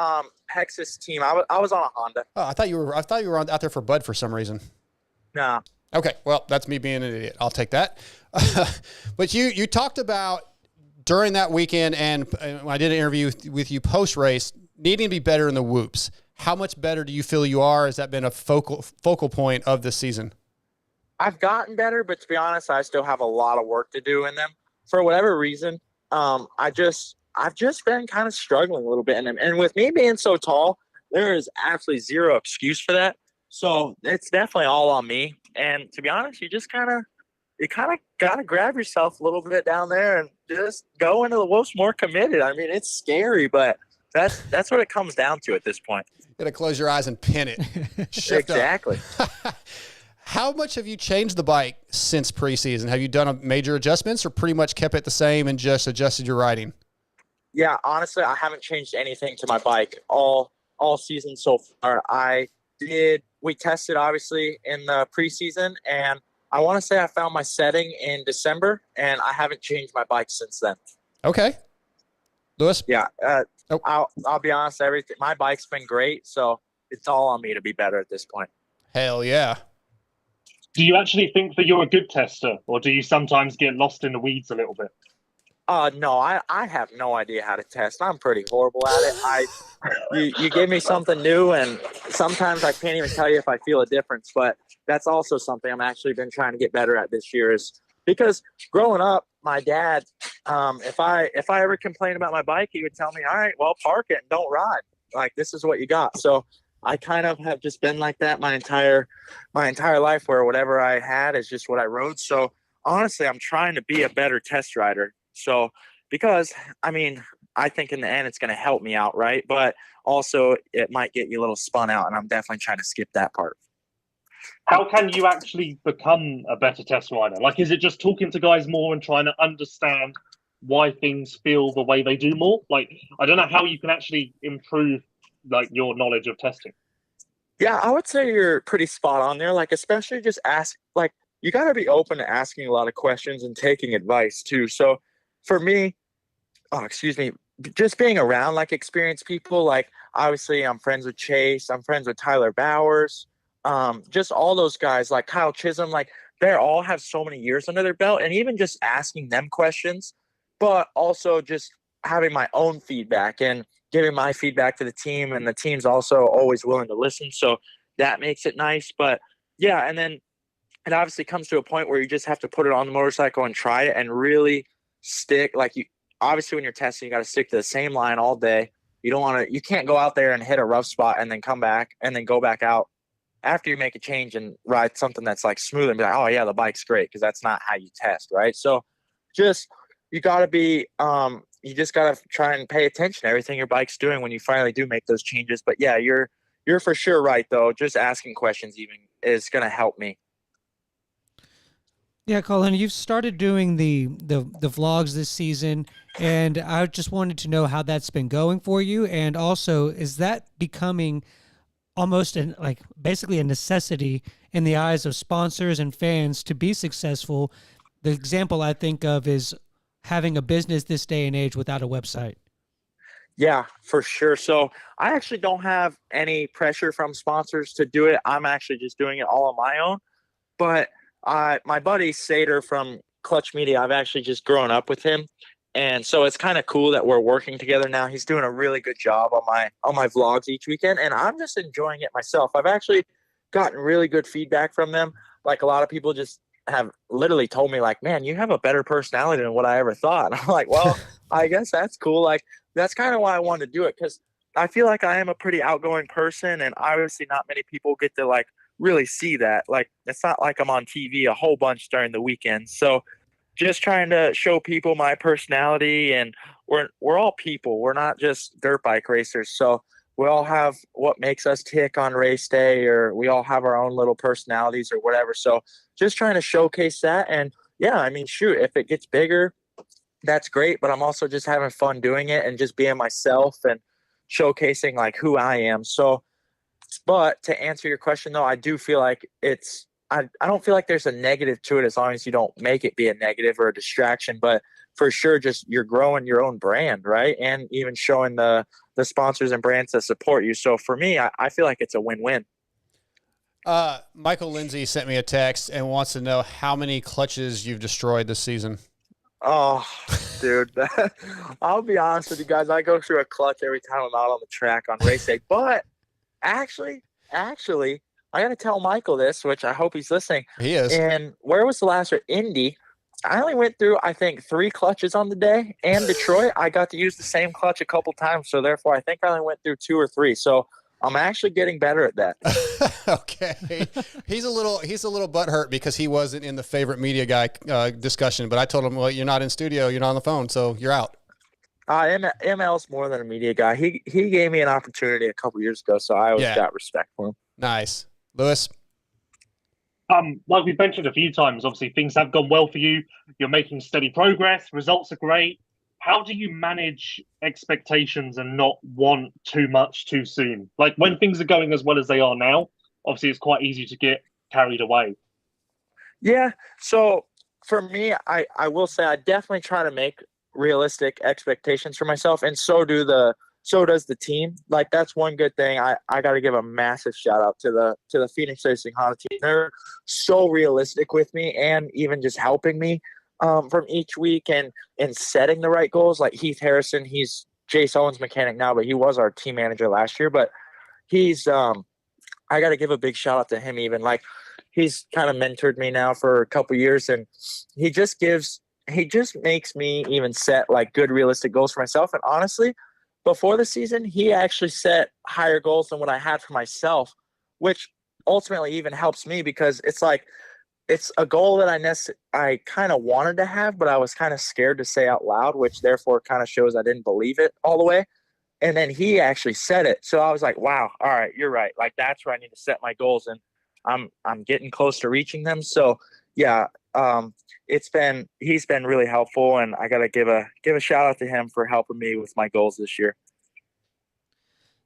Hexus team. I was on a Honda. Oh, I thought you were out there for Bud for some reason. No. Okay, well, that's me being an idiot. I'll take that. But you talked about during that weekend, and I did an interview with you post race, needing to be better in the whoops. How much better do you feel you are? Has that been a focal point of this season? I've gotten better, but to be honest, I still have a lot of work to do in them. For whatever reason, I've just been kind of struggling a little bit in them. And with me being so tall, there is absolutely zero excuse for that. So it's definitely all on me. And to be honest, you kind of got to grab yourself a little bit down there and just go into the whoops more committed. I mean, it's scary, but that's what it comes down to at this point. You got to close your eyes and pin it. Exactly. How much have you changed the bike since preseason? Have you done major adjustments or pretty much kept it the same and just adjusted your riding? Yeah, honestly, I haven't changed anything to my bike all season so far. We tested obviously in the preseason, and I want to say I found my setting in December, and I haven't changed my bike since then. Okay. Lewis? Yeah. I'll be honest, my bike's been great, so it's all on me to be better at this point. Hell yeah. Do you actually think that you're a good tester, or do you sometimes get lost in the weeds a little bit? No, I have no idea how to test. I'm pretty horrible at it. You give me something new, and sometimes I can't even tell you if I feel a difference. But that's also something I'm actually been trying to get better at this year, is because growing up, my dad, if I ever complained about my bike, he would tell me, "All right, well, park it and don't ride. Like, this is what you got." So I kind of have just been like that my entire life, where whatever I had is just what I rode. So honestly, I'm trying to be a better test rider. So, because, I mean, I think in the end it's going to help me out, right? But also it might get you a little spun out, and I'm definitely trying to skip that part. How can you actually become a better test rider? Like, is it just talking to guys more and trying to understand why things feel the way they do more? Like, I don't know how you can actually improve like your knowledge of testing? Yeah, I would say you're pretty spot on there. Like, especially just you got to be open to asking a lot of questions and taking advice too. So for me, just being around like experienced people, like obviously I'm friends with Chase, I'm friends with Tyler Bowers, just all those guys like Kyle Chisholm, like they all have so many years under their belt, and even just asking them questions, but also just having my own feedback and giving my feedback to the team, and the team's also always willing to listen. So that makes it nice. But yeah, and then it obviously comes to a point where you just have to put it on the motorcycle and try it and really stick. Like, you obviously when you're testing, you got to stick to the same line all day. You can't go out there and hit a rough spot and then come back and then go back out after you make a change and ride something that's like smooth and be like, oh yeah, the bike's great. Cause that's not how you test. Right. So you gotta be, you just gotta try and pay attention to everything your bike's doing when you finally do make those changes. But yeah, you're for sure right though. Just asking questions even is going to help me. Yeah, Cullin, you've started doing the vlogs this season, and I just wanted to know how that's been going for you, and also is that becoming almost basically a necessity in the eyes of sponsors and fans to be successful? The example I think of is having a business this day and age without a website. Yeah, for sure. So I actually don't have any pressure from sponsors to do it. I'm actually just doing it all on my own. But my buddy Sater from Clutch Media, I've actually just grown up with him. And so it's kind of cool that we're working together now. He's doing a really good job on my vlogs each weekend, and I'm just enjoying it myself. I've actually gotten really good feedback from them. Like, a lot of people just have literally told me like, man, you have a better personality than what I ever thought. And I'm like, well, I guess that's cool. Like, that's kind of why I wanted to do it, because I feel like I am a pretty outgoing person, and obviously not many people get to like really see that. Like, it's not like I'm on TV a whole bunch during the weekend. So just trying to show people my personality, and we're all people. We're not just dirt bike racers. So we all have what makes us tick on race day, or we all have our own little personalities or whatever. So just trying to showcase that. And yeah, I mean, shoot, if it gets bigger, that's great. But I'm also just having fun doing it and just being myself and showcasing like who I am. So, but to answer your question though, I do feel like I don't feel like there's a negative to it as long as you don't make it be a negative or a distraction. But for sure, just you're growing your own brand, right? And even showing the sponsors and brands that support you. So for me, I feel like it's a win-win. Michael Lindsay sent me a text and wants to know how many clutches you've destroyed this season. Oh, dude, I'll be honest with you guys. I go through a clutch every time I'm out on the track on race day. But actually, I got to tell Michael this, which I hope he's listening. He is. And where was the last one? Indy. I only went through, I think, 3 clutches on the day. And Detroit, I got to use the same clutch a couple times. So therefore, I think I only went through 2 or 3. So I'm actually getting better at that. Okay. He's a little butthurt because he wasn't in the favorite media guy discussion. But I told him, well, you're not in studio, you're not on the phone, so you're out. ML's more than a media guy. He gave me an opportunity a couple years ago, so I always got respect for him. Nice. Lewis? Like we've mentioned a few times, obviously things have gone well for you. You're making steady progress. Results are great. How do you manage expectations and not want too much too soon? Like, when things are going as well as they are now, obviously it's quite easy to get carried away. Yeah. So for me, I will say I definitely try to make realistic expectations for myself, and so does the team. Like, that's one good thing. I got to give a massive shout out to the Phoenix Racing Honda team. They're so realistic with me, and even just helping me from each week and setting the right goals. Like Heath Harrison, he's Jace Owens' mechanic now, but he was our team manager last year. But he's I got to give a big shout out to him. Even like, he's kind of mentored me now for a couple years, and he just makes me even set like good realistic goals for myself. And honestly, before the season, he actually set higher goals than what I had for myself, which ultimately even helps me, because it's like, it's a goal that I kind of wanted to have, but I was kind of scared to say out loud, which therefore kind of shows I didn't believe it all the way. And then he actually said it. So I was like, wow, all right, you're right. Like, that's where I need to set my goals, and I'm getting close to reaching them. So yeah, he's been really helpful, and I got to give a shout out to him for helping me with my goals this year.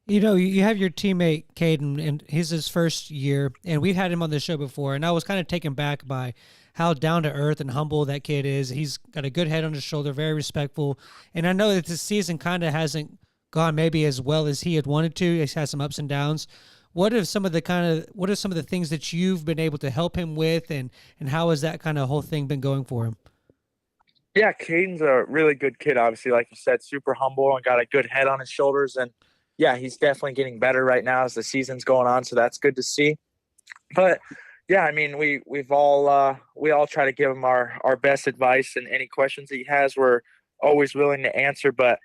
You know, you have your teammate Caden, and he's his first year, and we've had him on the show before, and I was kind of taken back by how down to earth and humble that kid is. He's got a good head on his shoulder, very respectful, and I know that this season kind of hasn't gone maybe as well as he had wanted to. He's had some ups and downs. What are some of the things that you've been able to help him with, and how has that kind of whole thing been going for him? Yeah, Caden's a really good kid, obviously, like you said, super humble and got a good head on his shoulders. And yeah, he's definitely getting better right now as the season's going on. So that's good to see. But yeah, I mean, we all try to give him our best advice, and any questions that he has, we're always willing to answer. But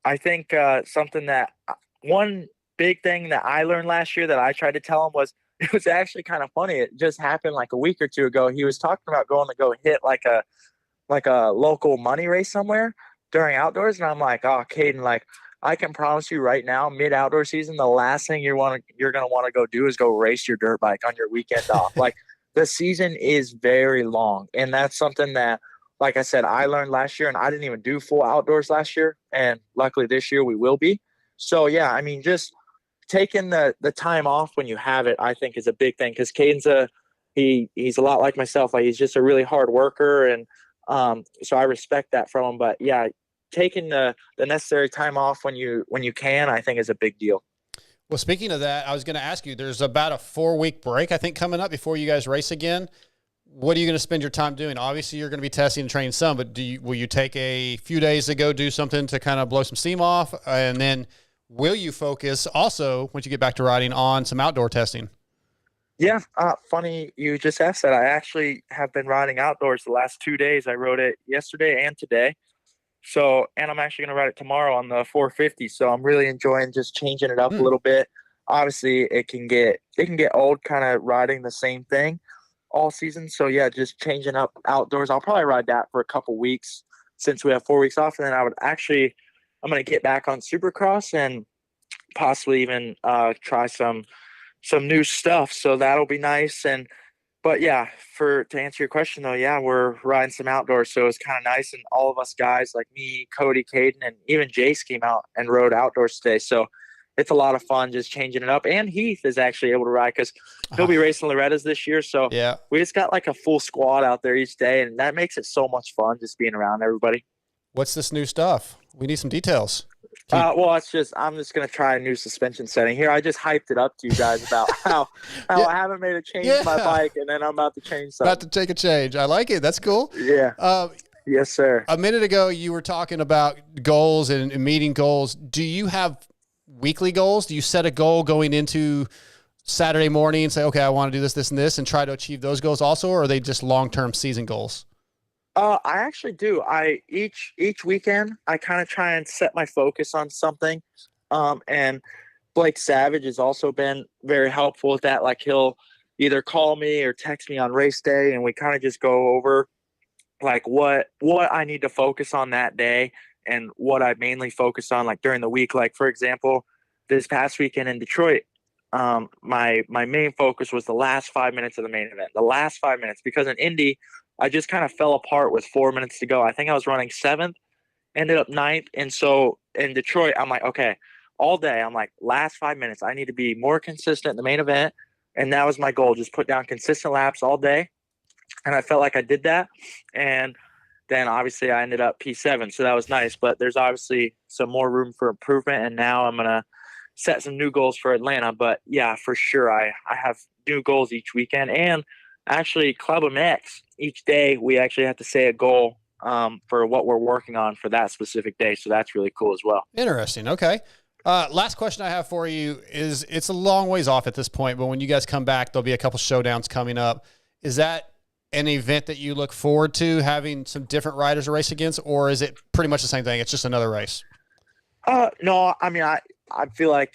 I think something that one big thing that I learned last year that I tried to tell him was, it was actually kind of funny. It just happened like a week or two ago. He was talking about going to go hit like a local money race somewhere during outdoors. And I'm like, oh, Caden, like, I can promise you right now, mid-outdoor season, the last thing you're going to want to go do is go race your dirt bike on your weekend off. Like, the season is very long. And that's something that, like I said, I learned last year, and I didn't even do full outdoors last year. And luckily this year we will be. So, yeah, I mean, just taking the time off when you have it, I think, is a big thing, because Caden's he's a lot like myself. Like, he's just a really hard worker, and so I respect that from him. But yeah, taking the necessary time off when you can, I think, is a big deal. Well, speaking of that, I was going to ask you, there's about a 4-week break, I think, coming up before you guys race again. What are you going to spend your time doing? Obviously, you're going to be testing and training some, but will you take a few days to go do something to kind of blow some steam off? And then will you focus also, once you get back to riding, on some outdoor testing? Yeah, funny you just asked that. I actually have been riding outdoors the last 2 days. I rode it yesterday and today. So, and I'm actually going to ride it tomorrow on the 450. So I'm really enjoying just changing it up a little bit. Obviously, it can get old kind of riding the same thing all season. So yeah, just changing up outdoors. I'll probably ride that for a couple weeks since we have 4 weeks off. And then I'm going to get back on Supercross and possibly even try some new stuff. So that'll be nice. But yeah, to answer your question though, yeah, we're riding some outdoors, so it's kind of nice. And all of us guys, like me, Cody, Caden, and even Jace, came out and rode outdoors today. So it's a lot of fun just changing it up. And Heath is actually able to ride, because he'll be racing Loretta's this year. So yeah, we just got like a full squad out there each day, and that makes it so much fun just being around everybody. What's this new stuff? We need some details. Well, I'm just going to try a new suspension setting here. I just hyped it up to you guys about how Yeah. I haven't made a change to my bike, and then I'm about to change something. About to take a change. I like it. That's cool. Yeah. Yes, sir. A minute ago, you were talking about goals and meeting goals. Do you have weekly goals? Do you set a goal going into Saturday morning and say, okay, I want to do this, this, and this, and try to achieve those goals also, or are they just long-term season goals? I actually do. Each weekend, I kind of try and set my focus on something. And Blake Savage has also been very helpful with that. Like, he'll either call me or text me on race day, and we kind of just go over like what I need to focus on that day and what I mainly focus on like during the week. Like, for example, this past weekend in Detroit, my main focus was the last 5 minutes of the main event. The last 5 minutes, because in Indy, I just kind of fell apart with 4 minutes to go. I think I was running 7th, ended up 9th. And so in Detroit, I'm like, okay, all day, I'm like, last 5 minutes, I need to be more consistent in the main event. And that was my goal, just put down consistent laps all day. And I felt like I did that. And then obviously I ended up P7. So that was nice. But there's obviously some more room for improvement. And now I'm going to set some new goals for Atlanta. But yeah, for sure, I have new goals each weekend. And actually, Club MX, each day we actually have to say a goal for what we're working on for that specific day. So that's really cool as well. Interesting. Okay. Last question I have for you is, it's a long ways off at this point, but when you guys come back, there'll be a couple showdowns coming up. Is that an event that you look forward to, having some different riders to race against, or is it pretty much the same thing? It's just another race. No, I mean, I feel like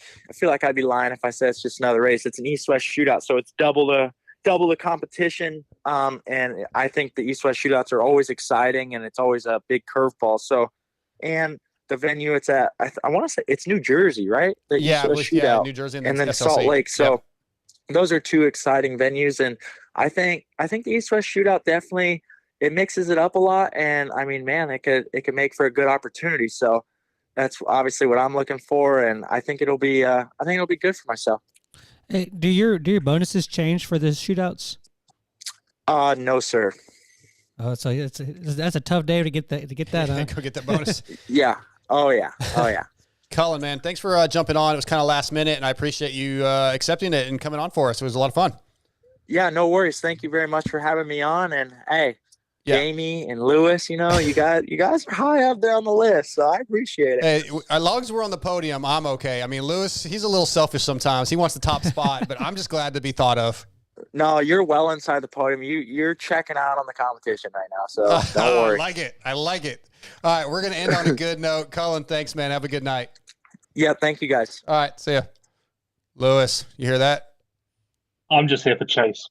I'd be lying if I said it's just another race. It's an East-West shootout, so it's double the competition. And I think the East-West shootouts are always exciting, and it's always a big curveball. So, and the venue it's at, I want to say it's New Jersey, right? The East-West shootout, New Jersey, and then SLC. Salt Lake. So those are two exciting venues. And I think the East-West shootout definitely, it mixes it up a lot. And I mean, man, it could make for a good opportunity. So That's obviously what I'm looking for, and I think it'll be good for myself. Hey, do your bonuses change for the shootouts? No, sir. Oh, so that's a tough day to get that. Huh? Go get that bonus. Yeah. Oh yeah. Cullin, man, thanks for jumping on. It was kind of last minute, and I appreciate you accepting it and coming on for us. It was a lot of fun. Yeah, no worries. Thank you very much for having me on. And hey, Yeah. Jamie and Lewis, you guys are high up there on the list, so I appreciate it. Hey, as long as we're on the podium, I'm okay. I mean, Lewis, he's a little selfish sometimes. He wants the top spot, but I'm just glad to be thought of. No, you're well inside the podium. You're checking out on the competition right now, so don't worry. I like it. All right, we're going to end on a good note. Cullin, thanks, man. Have a good night. Yeah, thank you, guys. All right, see ya. Lewis, you hear that? I'm just here for Chase.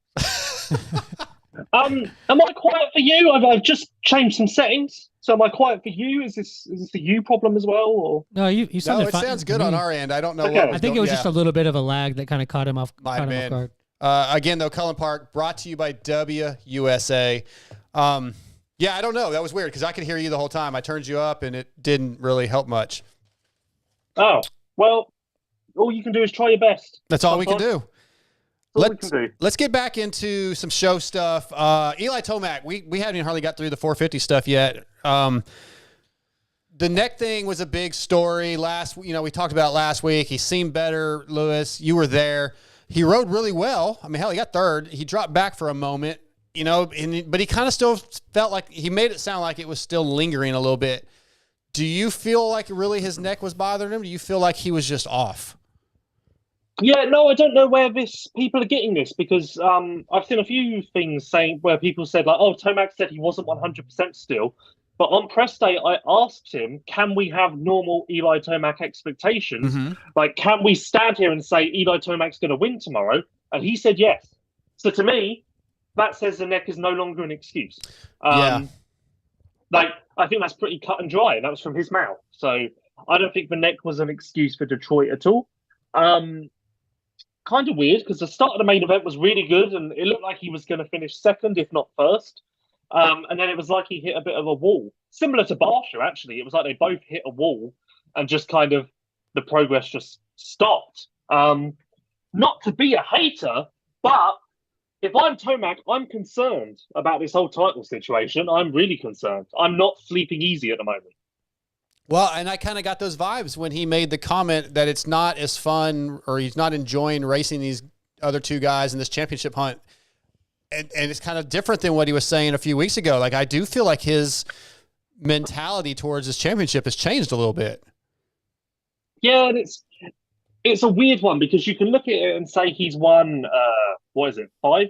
Am I quiet for you? I've just changed some settings. So am I quiet for you? Is this a you problem as well? Or No, you No, sounded it fine sounds to good me. on our end. I don't know. Okay. I think it was just a little bit of a lag that kind of caught him off guard. Again, though, Cullin Park brought to you by WUSA. Yeah, I don't know. That was weird because I could hear you the whole time. I turned you up, and it didn't really help much. oh well, all you can do is try your best. That's all we can do. All we can do. Let's get back into some show stuff. Eli Tomac, we haven't even hardly got through the 450 stuff yet. The neck thing was a big story. We talked about last week. He seemed better, Lewis. You were there. He rode really well. I mean, hell, he got third. He dropped back for a moment, but he kind of still felt like he made it sound like it was still lingering a little bit. Do you feel like really his neck was bothering him? Do you feel like he was just off? Yeah, no, I don't know where people are getting this because I've seen a few things saying where people said like, oh, Tomac said he wasn't 100% still. But on press day, I asked him, can we have normal Eli Tomac expectations? Mm-hmm. Like, can we stand here and say Eli Tomac's going to win tomorrow? And he said yes. So to me, that says the neck is no longer an excuse. Yeah. Like, I think that's pretty cut and dry, and that was from his mouth. So I don't think the neck was an excuse for Detroit at all. Kind of weird because the start of the main event was really good, and it looked like he was going to finish second, if not first. And then it was like he hit a bit of a wall, similar to Barsha, actually. It was like they both hit a wall and just kind of the progress just stopped. Not to be a hater, but if I'm Tomac, I'm concerned about this whole title situation. I'm really concerned. I'm not sleeping easy at the moment. Well, and I kind of got those vibes when he made the comment that it's not as fun or he's not enjoying racing these other two guys in this championship hunt. And it's kind of different than what he was saying a few weeks ago. Like, I do feel like his mentality towards this championship has changed a little bit. Yeah, and it's a weird one because you can look at it and say he's won, 5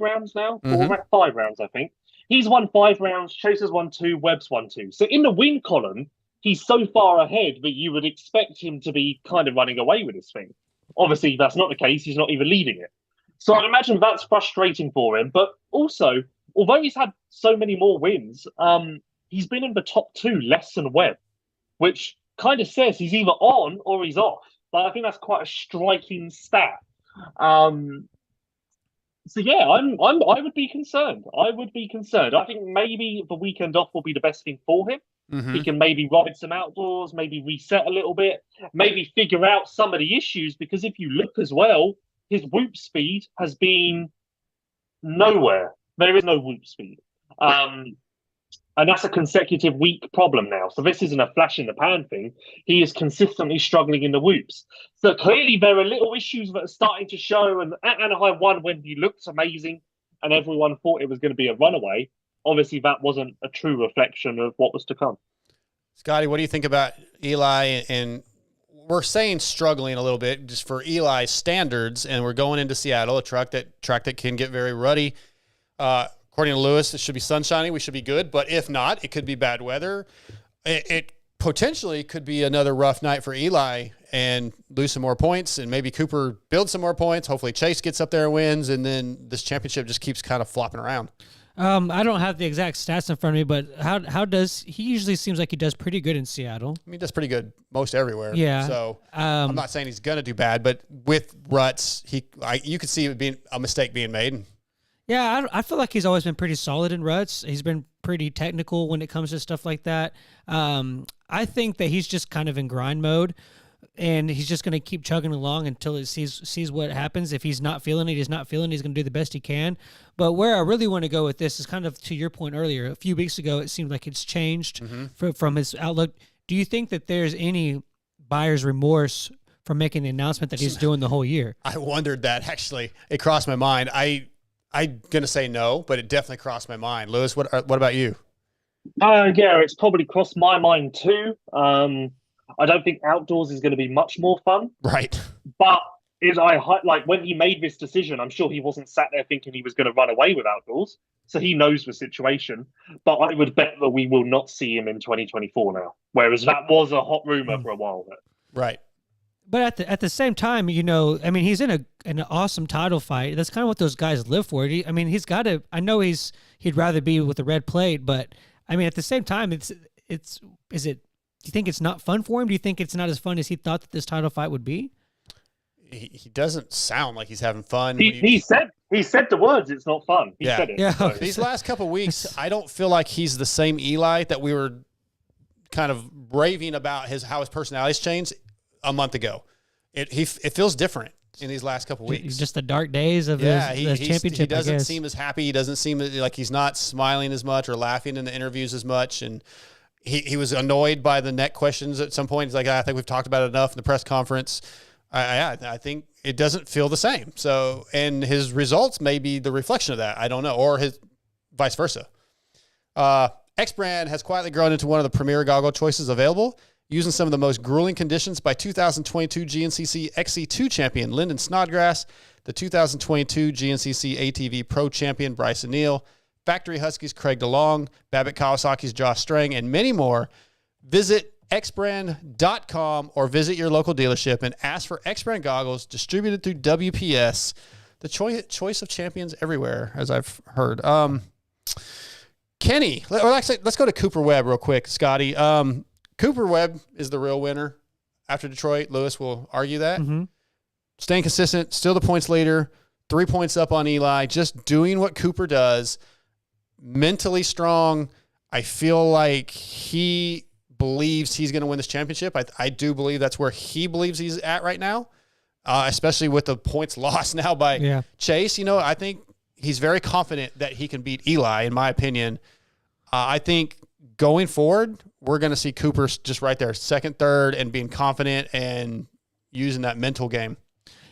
rounds now? Mm-hmm. 5 rounds, I think. He's won 5 rounds, Chaser's won 2, Webb's won 2. So in the win column, he's so far ahead that you would expect him to be kind of running away with this thing. Obviously, that's not the case. He's not even leading it. So I'd imagine that's frustrating for him. But also, although he's had so many more wins, he's been in the top 2 less than Webb, which kind of says he's either on or he's off. But I think that's quite a striking stat. So yeah, I would be concerned. I think maybe the weekend off will be the best thing for him. Mm-hmm. He can maybe ride some outdoors, maybe reset a little bit, maybe figure out some of the issues. Because if you look as well, his whoop speed has been nowhere. There is no whoop speed. And that's a consecutive week problem now. So this isn't a flash in the pan thing. He is consistently struggling in the whoops. So clearly there are little issues that are starting to show. And at Anaheim 1, when he looked amazing and everyone thought it was going to be a runaway, obviously that wasn't a true reflection of what was to come. Scotty, what do you think about Eli? And we're saying struggling a little bit just for Eli's standards, and we're going into Seattle, a track that can get very ruddy. According to Lewis, it should be sunshiny. We should be good. But if not, it could be bad weather. It potentially could be another rough night for Eli and lose some more points, and maybe Cooper builds some more points. Hopefully Chase gets up there and wins, and then this championship just keeps kind of flopping around. I don't have the exact stats in front of me, but how does he usually seems like he does pretty good in Seattle? I mean, he does pretty good most everywhere. Yeah. So I'm not saying he's going to do bad, but with ruts, you could see it being a mistake being made. Yeah, I feel like he's always been pretty solid in ruts. He's been pretty technical when it comes to stuff like that. I think that he's just kind of in grind mode, and he's just going to keep chugging along until it sees what happens. If he's not feeling it, he's not feeling it. He's going to do the best he can. But where I really want to go with this is kind of to your point earlier. A few weeks ago, it seemed like it's changed from his outlook. Do you think that there's any buyer's remorse for making the announcement that he's doing the whole year? I wondered that, actually. It crossed my mind. I'm going to say no, but it definitely crossed my mind. Lewis, what about you? Yeah, it's probably crossed my mind too. I don't think outdoors is going to be much more fun. Right. But like when he made this decision, I'm sure he wasn't sat there thinking he was going to run away with outdoors. So he knows the situation. But I would bet that we will not see him in 2024 now. Whereas that was a hot rumor for a while. Right. But at the same time, you know, I mean, he's in an awesome title fight. That's kind of what those guys live for. I mean, he's got to. I know he'd rather be with the red plate, but I mean, at the same time, is it? Do you think it's not fun for him? Do you think it's not as fun as he thought that this title fight would be? He doesn't sound like he's having fun. He said the words. It's not fun. He said it. Yeah. So. These last couple of weeks, I don't feel like he's the same Eli that we were kind of raving about how his personality's changed a month ago. It feels different in these last couple of weeks. Just the dark days of his championship. He doesn't seem as happy. He doesn't seem like he's not smiling as much or laughing in the interviews as much. And he was annoyed by the neck questions at some point. He's like, I think we've talked about it enough in the press conference. I think it doesn't feel the same. So, and his results may be the reflection of that. I don't know, or his vice versa. X Brand has quietly grown into one of the premier goggle choices available, using some of the most grueling conditions by 2022 GNCC XC2 champion Lyndon Snodgrass, the 2022 GNCC ATV Pro champion Bryson Neal, Factory Huskies Craig DeLong, Babbitt Kawasaki's Josh Strang, and many more. Visit xbrand.com or visit your local dealership and ask for X Brand goggles distributed through WPS, the choice of champions everywhere, as I've heard. Kenny, let's go to Cooper Webb real quick, Scotty. Cooper Webb is the real winner after Detroit. Lewis will argue that. Mm-hmm. Staying consistent, still the points leader, 3 points up on Eli, just doing what Cooper does, mentally strong. I feel like he believes he's going to win this championship. I do believe that's where he believes he's at right now, especially with the points lost now by Chase. You know, I think he's very confident that he can beat Eli, in my opinion. I think going forward, we're going to see Cooper just right there, second, third, and being confident and using that mental game.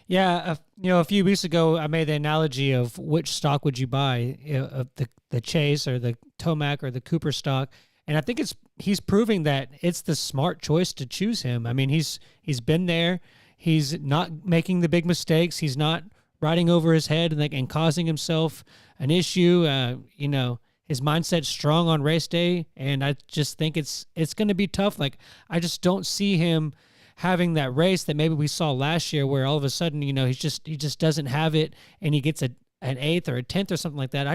Yeah, a few weeks ago, I made the analogy of which stock would you buy, of the Chase or the Tomac or the Cooper stock, and I think he's proving that it's the smart choice to choose him. I mean, he's been there. He's not making the big mistakes. He's not riding over his head and causing himself an issue. His mindset's strong on race day, and I just think it's going to be tough. Like, I just don't see him having that race that maybe we saw last year, where all of a sudden, he just doesn't have it, and he gets an 8th or a 10th or something like that.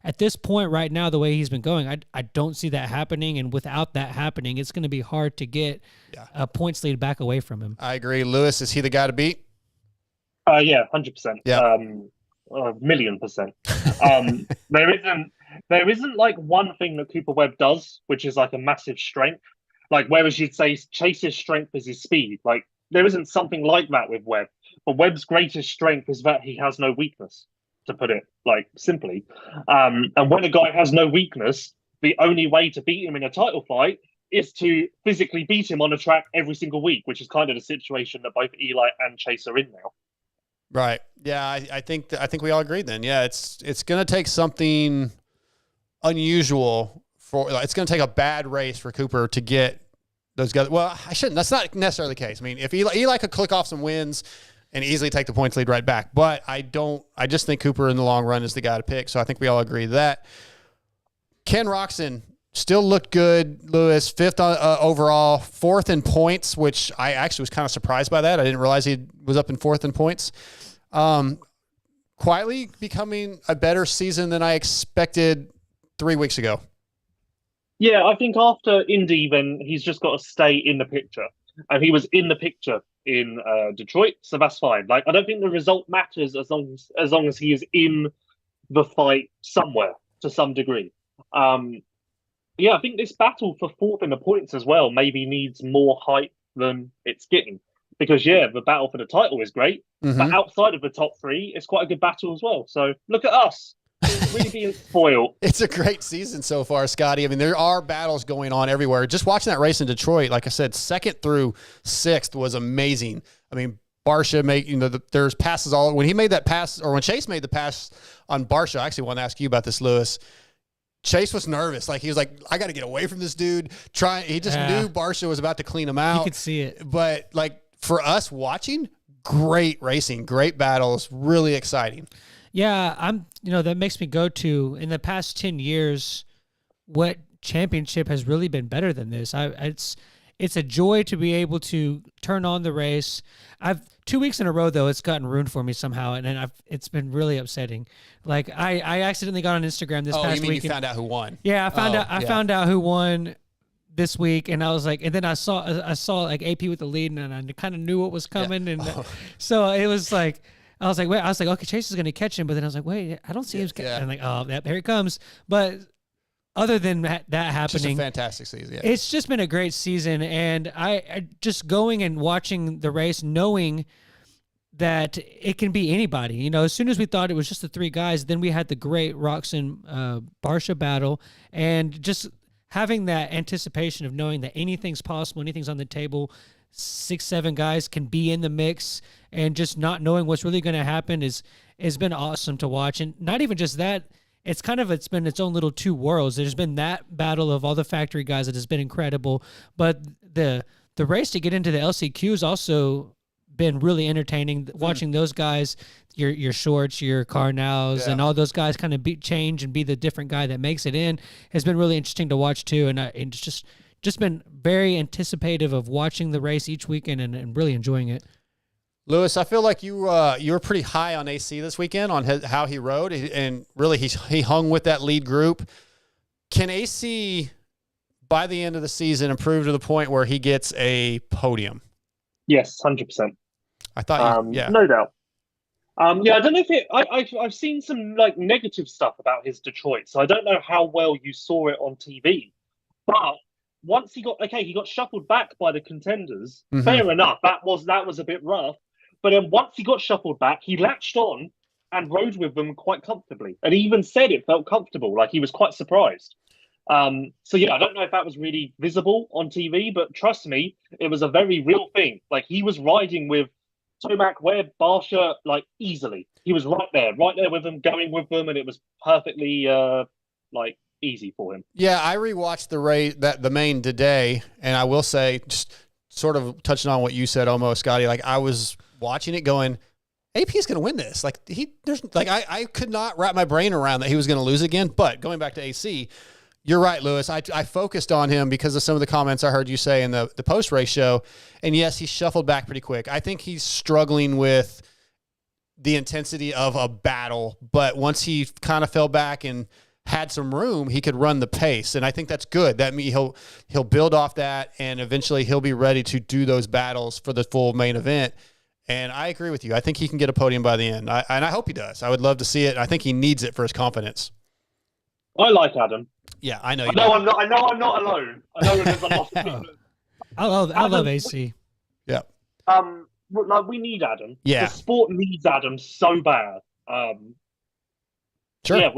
At this point right now, the way he's been going, I don't see that happening, and without that happening, it's going to be hard to get a points lead back away from him. I agree. Lewis, is he the guy to beat? Yeah, 100%. Yeah. 1,000,000%. There isn't like one thing that Cooper Webb does, which is like a massive strength. Like, whereas you'd say Chase's strength is his speed. Like, there isn't something like that with Webb. But Webb's greatest strength is that he has no weakness, to put it like simply. And when a guy has no weakness, the only way to beat him in a title fight is to physically beat him on a track every single week, which is kind of the situation that both Eli and Chase are in now. Right. Yeah, I think we all agreed then. Yeah, it's going to take something unusual it's going to take a bad race for Cooper to get those guys. Well, I shouldn't. That's not necessarily the case. I mean, if Eli could click off some wins and easily take the points lead right back, but I just think Cooper in the long run is the guy to pick. So I think we all agree that. Ken Roxon still looked good. Lewis, 5th overall, 4th in points, which I actually was kind of surprised by that. I didn't realize he was up in 4th in points. Quietly becoming a better season than I expected 3 weeks ago. Yeah, I think after Indy, then he's just got to stay in the picture. And he was in the picture in Detroit, so that's fine. Like, I don't think the result matters as long as he is in the fight somewhere to some degree. Yeah, I think this battle for fourth in the points as well maybe needs more hype than it's getting. Because, yeah, the battle for the title is great, but outside of the top three, it's quite a good battle as well. So look at us, really being spoiled. It's a great season so far, Scotty. I mean, there are battles going on everywhere. Just watching that race in Detroit, like I said, 2nd through 6th was amazing. I mean, Barsha there's passes all when he made that pass, or when Chase made the pass on Barsha. I actually want to ask you about this, Lewis. Chase was nervous. Like, he was like, I got to get away from this dude. He just knew Barsha was about to clean him out. You could see it. But, like, for us watching, great racing, great battles, really exciting. Yeah, that makes me go to, in the past 10 years, what championship has really been better than this? It's a joy to be able to turn on the race. 2 weeks in a row, though, it's gotten ruined for me somehow, and it's been really upsetting. Like, I accidentally got on Instagram this past week. You found out who won? Yeah, I found out who won this week, and I was like, and then I saw like AP with the lead, and I kind of knew what was coming, and so it was like, I was like, okay, Chase is going to catch him, but then I was like, wait, I don't see him. Yeah. I'm like, oh, there it comes. But other than that happening, just a fantastic season. Yeah. It's just been a great season, and I just going and watching the race, knowing that it can be anybody. You know, as soon as we thought it was just the 3 guys, then we had the great Roxon Barsha battle, and just having that anticipation of knowing that anything's possible, anything's on the table, 6, 7 guys can be in the mix, and just not knowing what's really going to happen has been awesome to watch. And not even just that, it's been its own little 2 worlds. There's been that battle of all the factory guys that has been incredible, but the race to get into the LCQ has also been really entertaining. Watching those guys, your Shorts, your Carnows, and all those guys kind of change and be the different guy that makes it in has been really interesting to watch too. And it's just been very anticipative of watching the race each weekend and really enjoying it. Lewis, I feel like you were pretty high on AC this weekend on how he rode, and really he hung with that lead group. Can AC, by the end of the season, improve to the point where he gets a podium? Yes, 100%. I thought, no doubt. I don't know if I've seen some like negative stuff about his Detroit, so I don't know how well you saw it on TV. But once he got shuffled back by the contenders. Fair enough. That was a bit rough. But then once he got shuffled back, he latched on and rode with them quite comfortably. And he even said it felt comfortable, like he was quite surprised. I don't know if that was really visible on TV, but trust me, it was a very real thing. Like, he was riding with Tomac, Webb, Barsha, like, easily. He was right there with them, going with them, and it was perfectly easy for him. Yeah, I rewatched the main today, and I will say, just sort of touching on what you said, almost, Scotty. Like, I was watching it, going, AP is going to win this. Like, I could not wrap my brain around that he was going to lose again. But going back to AC, you're right, Lewis. I focused on him because of some of the comments I heard you say in the post-race show. And yes, he shuffled back pretty quick. I think he's struggling with the intensity of a battle, but once he kind of fell back and had some room, he could run the pace. And I think that's good. That means he'll build off that, and eventually he'll be ready to do those battles for the full main event. And I agree with you. I think he can get a podium by the end. And I hope he does. I would love to see it. I think he needs it for his confidence. I like Adam. Yeah, I know. I know I'm not alone. I know there's a lot of people. I love AC. Yeah. Like, we need Adam. Yeah. The sport needs Adam so bad. Sure. Yeah.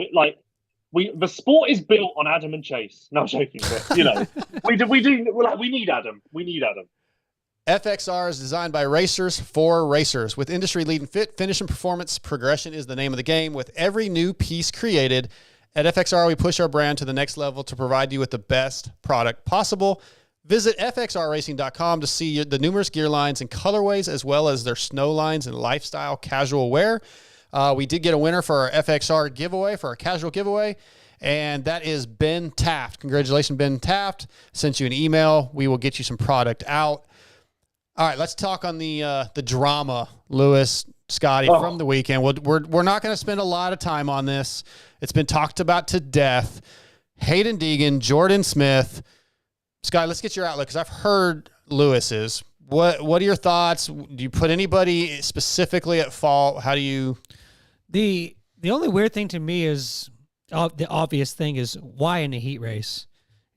The sport is built on Adam and Chase. No, I'm joking, but we need Adam. We need Adam. FXR is designed by racers for racers. With industry-leading fit, finish, and performance, progression is the name of the game. With every new piece created, at FXR, we push our brand to the next level to provide you with the best product possible. Visit fxrracing.com to see the numerous gear lines and colorways, as well as their snow lines and lifestyle casual wear. We did get a winner for our FXR giveaway, for our casual giveaway, and that is Ben Taft. Congratulations, Ben Taft. Sent you an email. We will get you some product out. All right, let's talk on the drama, Lewis, Scotty, from the weekend. We're not going to spend a lot of time on this. It's been talked about to death. Hayden Deegan, Jordan Smith. Scotty, let's get your outlook, because I've heard Lewis's. What are your thoughts? Do you put anybody specifically at fault? How do you? The only weird thing to me is the obvious thing is why in a heat race.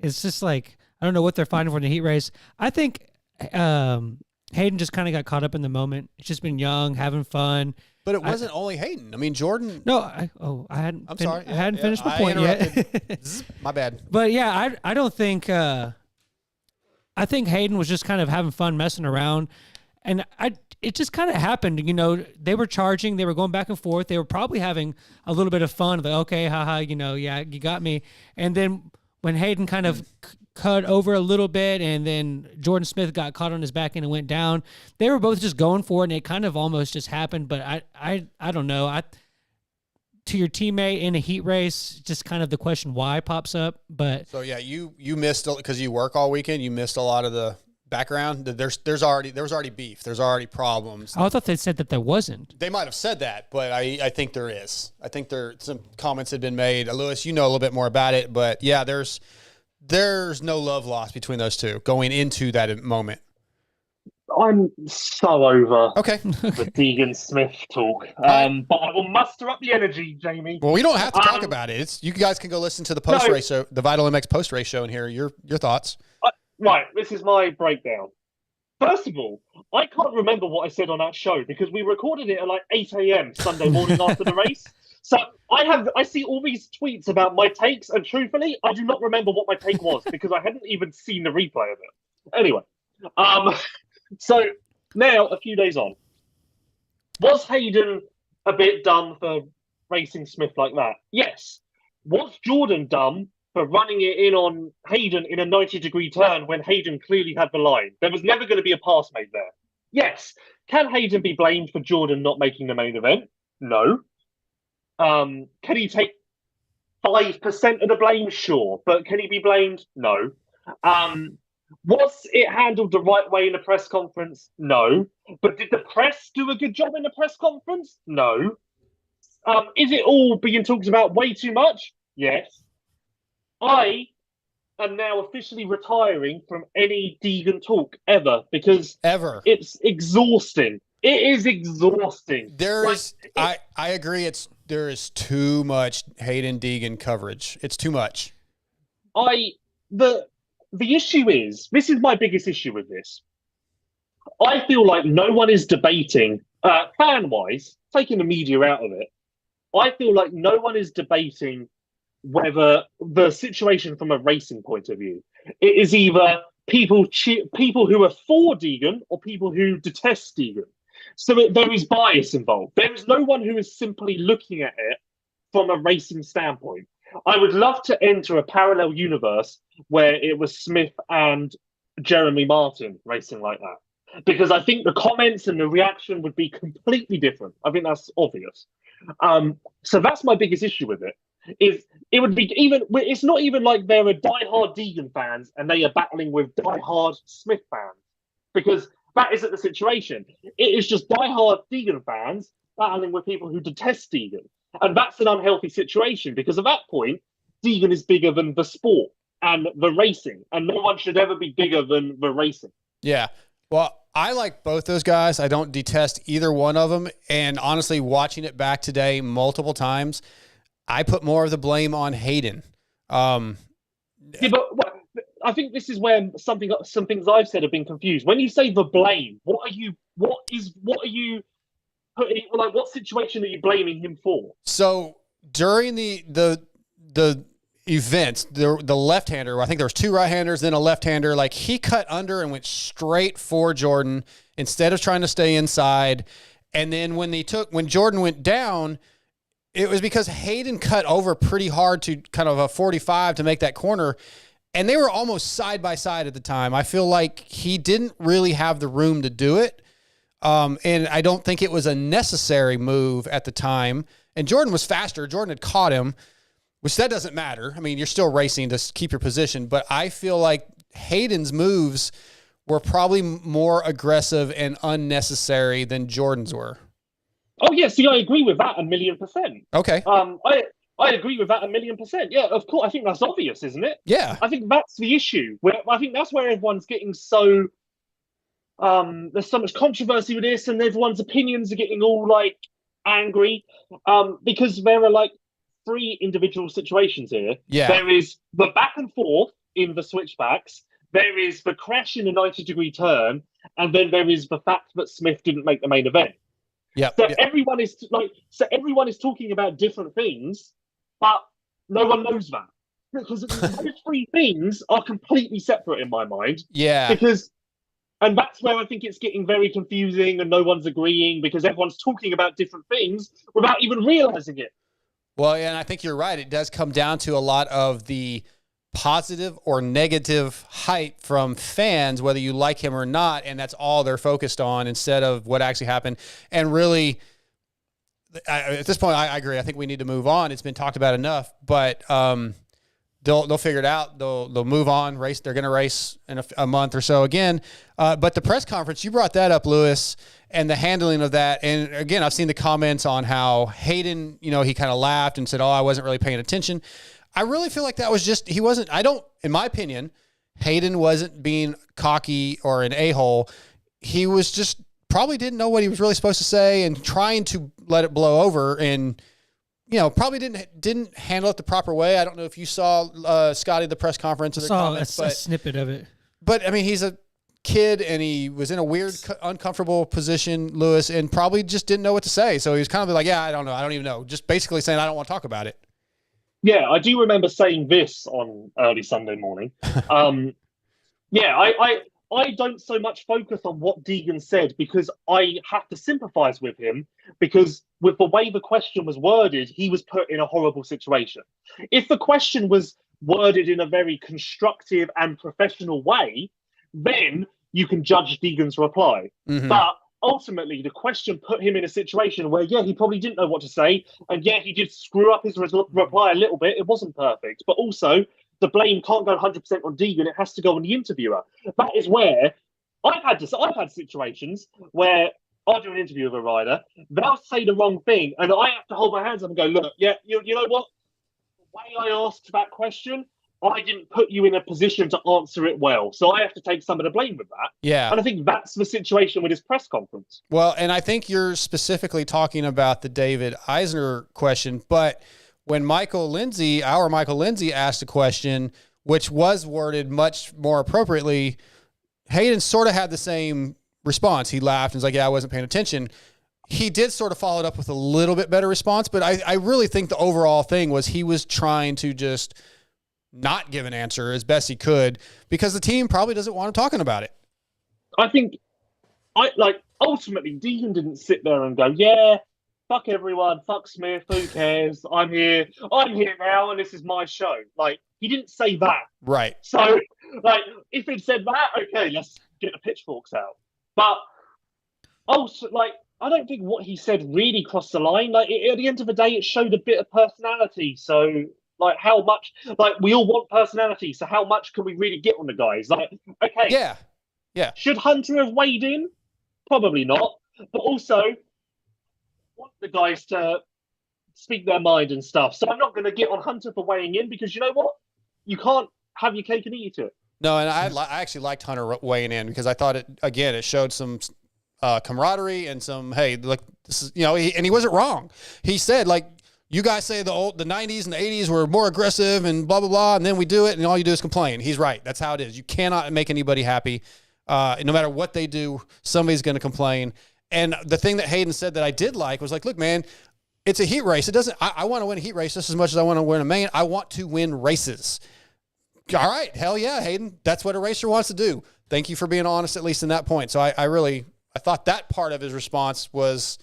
it's just like I don't know what they're finding for in the heat race. I think Hayden just kind of got caught up in the moment. He's just been young, having fun. But it wasn't only Hayden. I mean, Jordan. No, I hadn't. I'm sorry. I hadn't finished my I point yet. Zzz, my bad. But yeah, I don't think. I think Hayden was just kind of having fun, messing around, and it just kind of happened. You know, they were charging, they were going back and forth, they were probably having a little bit of fun. Like, okay, haha, you know, yeah, you got me. And then when Hayden kind of cut over a little bit, and then Jordan Smith got caught on his back end and went down, they were both just going for it, and it kind of almost just happened. But I don't know. To your teammate in a heat race, just kind of the question why pops up. But so yeah, you missed because you work all weekend. You missed a lot of the background. There was already beef. There's already problems. I thought they said that there wasn't. They might have said that, but I think there is. I think some comments had been made. Lewis, you know a little bit more about it, but yeah, there's no love lost between those two going into that moment. I'm so over Okay. the Deegan Smith talk. But I will muster up the energy, Jamie. Well, we don't have to talk about it. You guys can go listen to the post race, the Vital MX post race show, and hear your thoughts. Right, this is my breakdown. First of all, I can't remember what I said on that show because we recorded it at like 8 a.m. Sunday morning after the race. So I see all these tweets about my takes, and truthfully, I do not remember what my take was because I hadn't even seen the replay of it. Anyway, so now a few days on, was Hayden a bit dumb for racing Smith like that? Yes. Was Jordan dumb for running it in on Hayden in a 90-degree turn when Hayden clearly had the line? There was never going to be a pass made there. Yes. Can Hayden be blamed for Jordan not making the main event? No. Can he take 5% of the blame? Sure. But can he be blamed? No. Was it handled the right way in the press conference? No. But did the press do a good job in the press conference? No. Is it all being talked about way too much? Yes. I am now officially retiring from any Deegan talk ever because it's exhausting. It is exhausting. I agree. There is too much Hayden Deegan coverage. It's too much. The issue is, this is my biggest issue with this. I feel like no one is debating, fan-wise, taking the media out of it, I feel like no one is debating whether the situation from a racing point of view, it is either people who are for Deegan or people who detest Deegan. So there is bias involved. There is no one who is simply looking at it from a racing standpoint. I would love to enter a parallel universe where it was Smith and Jeremy Martin racing like that, because I think the comments and the reaction would be completely different. I think that's obvious. So that's my biggest issue with it. Is it would be even? It's not even like they're a diehard Deegan fans and they are battling with diehard Smith fans, because that isn't the situation. It is just diehard Deegan fans battling with people who detest Deegan. And that's an unhealthy situation because at that point, Deegan is bigger than the sport and the racing, and no one should ever be bigger than the racing. Yeah. Well, I like both those guys. I don't detest either one of them. And honestly, watching it back today multiple times, I put more of the blame on Hayden. Yeah, but I think this is where some things I've said have been confused. When you say the blame, what are you putting, like, what situation are you blaming him for? So during the events, the left-hander, I think there was two right-handers, then a left-hander, like he cut under and went straight for Jordan instead of trying to stay inside. And then when Jordan went down, it was because Hayden cut over pretty hard to kind of a 45 to make that corner. And they were almost side by side at the time. I feel like he didn't really have the room to do it. And I don't think it was a necessary move at the time. And Jordan was faster. Jordan had caught him, which that doesn't matter. I mean, you're still racing to keep your position. But I feel like Hayden's moves were probably more aggressive and unnecessary than Jordan's were. Oh, yeah. See, I agree with that 1,000,000%. Okay. I agree with that 1,000,000%. Yeah, of course. I think that's obvious, isn't it? Yeah. I think that's the issue. I think that's where everyone's getting so... there's so much controversy with this, and everyone's opinions are getting all like angry because there are like three individual situations here. Yeah. There is the back and forth in the switchbacks. There is the crash in a 90-degree turn, and then there is the fact that Smith didn't make the main event. So everyone is talking about different things, but no one knows that, because those three things are completely separate in my mind. Yeah. And that's where I think it's getting very confusing, and no one's agreeing because everyone's talking about different things without even realizing it. Well, and I think you're right. It does come down to a lot of the positive or negative hype from fans, whether you like him or not, and that's all they're focused on instead of what actually happened. And really, at this point, I agree. I think we need to move on. It's been talked about enough, but they'll figure it out. They'll move on. Race. They're going to race in a month or so again. But the press conference, you brought that up, Lewis, and the handling of that. And again, I've seen the comments on how Hayden, he kind of laughed and said, "Oh, I wasn't really paying attention." I really feel like that was just, in my opinion, Hayden wasn't being cocky or an a-hole. He was just probably didn't know what he was really supposed to say and trying to let it blow over, and probably didn't handle it the proper way. I don't know if you saw Scotty the press conference. I saw a snippet of it. But I mean, he's a kid and he was in a weird, uncomfortable position, Lewis, and probably just didn't know what to say. So he was kind of like, "Yeah, I don't know. I don't even know." Just basically saying, "I don't want to talk about it." Yeah, I do remember saying this on early Sunday morning. I don't so much focus on what Deegan said because I have to sympathize with him, because with the way the question was worded, he was put in a horrible situation. If the question was worded in a very constructive and professional way, then you can judge Deegan's reply. Mm-hmm. But ultimately, the question put him in a situation where, he probably didn't know what to say. And he did screw up his reply a little bit. It wasn't perfect. But also, the blame can't go 100% on Deegan. It has to go on the interviewer. That is where I've had situations where I'll do an interview with a rider. They'll say the wrong thing. And I have to hold my hands up and go, "Look, you know what? The way I asked that question, I didn't put you in a position to answer it well. So I have to take some of the blame with that." Yeah. And I think that's the situation with his press conference. Well, and I think you're specifically talking about the David Eisner question, but when our Michael Lindsay asked a question, which was worded much more appropriately, Hayden sort of had the same response. He laughed and was like, "Yeah, I wasn't paying attention." He did sort of follow it up with a little bit better response, but I really think the overall thing was he was trying to just not give an answer as best he could because the team probably doesn't want him talking about it. I think ultimately Deegan didn't sit there and go, "Yeah, fuck everyone, fuck Smith, who cares? I'm here now and this is my show." He didn't say that. Right. So if he'd said that, okay, let's get the pitchforks out. But also I don't think what he said really crossed the line. At the end of the day, it showed a bit of personality. So how much, we all want personality, so how much can we really get on the guys? Okay. Yeah. Should Hunter have weighed in? Probably not. But also, want the guys to speak their mind and stuff. So I'm not going to get on Hunter for weighing in, because you know what? You can't have your cake and eat it. No, and I actually liked Hunter weighing in because I thought it showed some camaraderie and some, hey, look, this is, and he wasn't wrong. He said, you guys say the 90s and the 80s were more aggressive and blah, blah, blah, and then we do it, and all you do is complain. He's right. That's how it is. You cannot make anybody happy. No matter what they do, somebody's going to complain. And the thing that Hayden said that I did like was look, man, it's a heat race. I want to win a heat race just as much as I want to win a main. I want to win races. All right. Hell yeah, Hayden. That's what a racer wants to do. Thank you for being honest, at least in that point. So I thought that part of his response was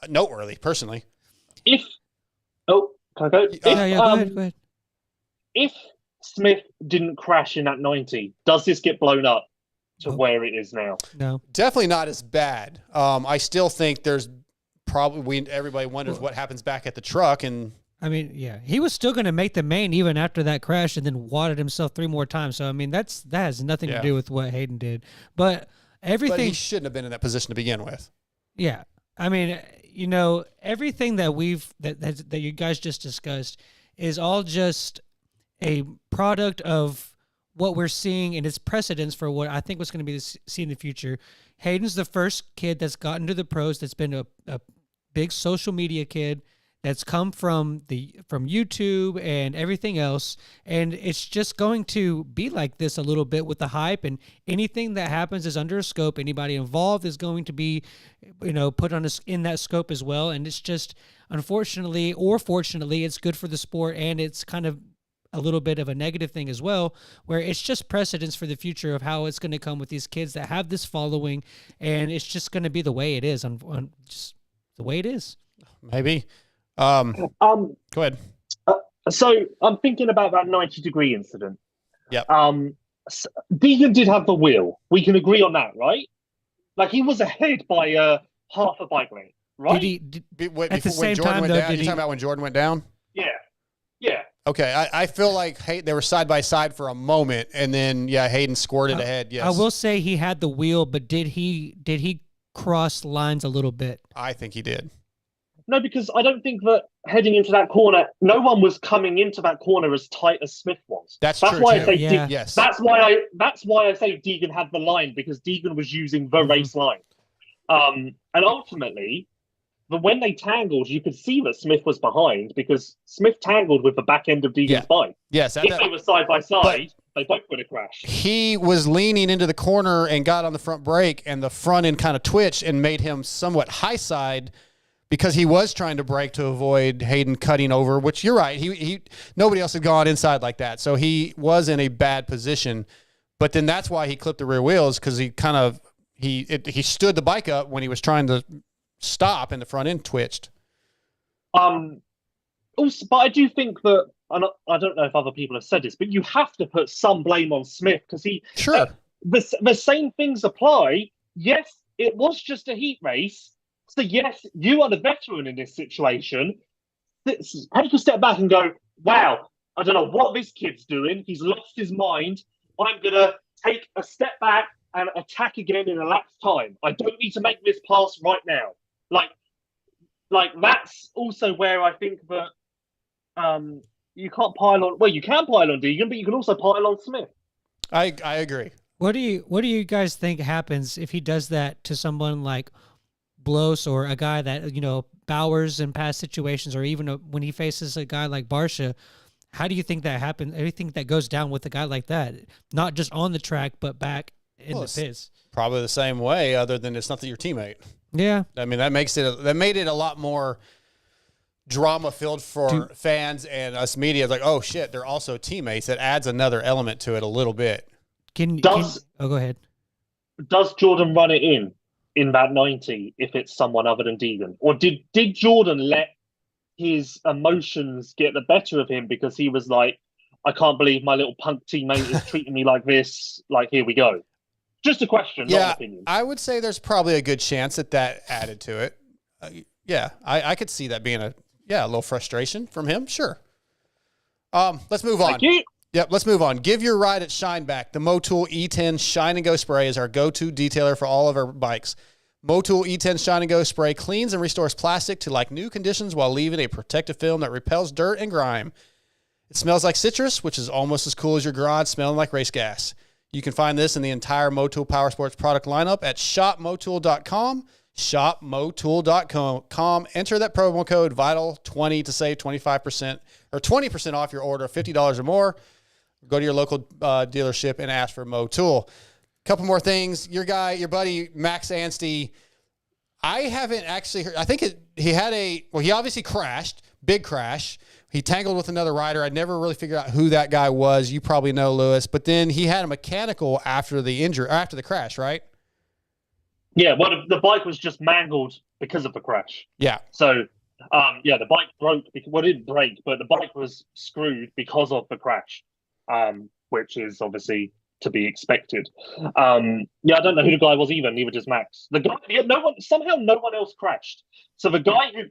noteworthy, personally. Can I go? Go ahead. If Smith didn't crash in that 90, does this get blown up to where it is now? No. Definitely not as bad. I still think there's probably everybody wonders what happens back at the truck. And I mean, yeah, he was still going to make the main even after that crash and then wadded himself 3 more times. So, I mean, that has nothing to do with what Hayden did. But everything. But he shouldn't have been in that position to begin with. Yeah. I mean, everything that that you guys just discussed is all just a product of what we're seeing and its precedence for what I think was going to be seen in the future. Hayden's the first kid that's gotten to the pros that's been a big social media kid that's come from YouTube and everything else, and it's just going to be like this a little bit with the hype, and anything that happens is under a scope. Anybody involved is going to be, put on in that scope as well, and it's just, unfortunately or fortunately, it's good for the sport, and it's kind of a little bit of a negative thing as well, where it's just precedence for the future of how it's going to come with these kids that have this following, and it's just going to be the way it is, just the way it is. Maybe. Go ahead. So I'm thinking about that 90-degree incident. Yeah. Deegan did have the wheel. We can agree on that, right? Like, he was ahead by half a bike length, right? At the same time, though, you're talking about when Jordan went down? Yeah. Yeah. Okay, I feel like they were side by side for a moment, and then Hayden squirted ahead. Yes, I will say he had the wheel, but did he cross lines a little bit? I think he did. No, because I don't think that heading into that corner, no one was coming into that corner as tight as Smith was. That's true why too. I say yes. That's why I say Deegan had the line, because Deegan was using the race line. And ultimately, when they tangled, you could see that Smith was behind, because Smith tangled with the back end of Deegan's bike. Yes, if they were side by side, they both would have crashed. He was leaning into the corner and got on the front brake, and the front end kind of twitched and made him somewhat high side, because he was trying to brake to avoid Hayden cutting over, which you're right. He nobody else had gone inside like that. So he was in a bad position, but then that's why he clipped the rear wheels, because he stood the bike up when he was trying to stop and the front end twitched. Also, but I do think that, and I don't know if other people have said this, but you have to put some blame on Smith, because the same things apply. Yes, it was just a heat race. So yes, you are the veteran in this situation. Take a step back and go, wow, I don't know what this kid's doing. He's lost his mind. I'm going to take a step back and attack again in a lap's time. I don't need to make this pass right now. Like that's also where I think that you can't pile on. Well, you can pile on Deegan, but you can also pile on Smith. I agree. What do you guys think happens if he does that to someone like Blos, or a guy that, Bowers in past situations, or even when he faces a guy like Barsha? How do you think that happens? How do you think that goes down with a guy like that? Not just on the track, but back in the pits. Probably the same way, other than it's not your teammate. Yeah. I mean, that made it a lot more drama filled for fans and us media. Like, oh shit, they're also teammates. That adds another element to it a little bit. Go ahead. Does Jordan run it in that 90 if it's someone other than Deegan? Or did Jordan let his emotions get the better of him, because he was like, I can't believe my little punk teammate is treating me like this. Like, here we go. Just a question, not an opinion. I would say there's probably a good chance that added to it. I could see that being a little frustration from him. Sure. Let's move on. Thank you. Yep, let's move on. Give your ride at Shine back. The Motul E10 Shine and Go Spray is our go-to detailer for all of our bikes. Motul E10 Shine and Go Spray cleans and restores plastic to like new conditions while leaving a protective film that repels dirt and grime. It smells like citrus, which is almost as cool as your garage smelling like race gas. You can find this in the entire Motul Powersports product lineup at shopmotul.com. Shopmotul.com. Enter that promo code VITAL20 to save 25% or 20% off your order of $50 or more. Go to your local dealership and ask for Motul. Couple more things. Your buddy, Max Anstey, I haven't actually heard. I think he obviously crashed, big crash. He tangled with another rider. I never really figured out who that guy was. You probably know, Lewis. But then he had a mechanical after the crash, right? Yeah, well, the bike was just mangled because of the crash. Yeah. So, the bike broke. It didn't break, but the bike was screwed because of the crash, which is obviously to be expected. I don't know who the guy was either. Neither does Max. The guy, no one else crashed. So the guy who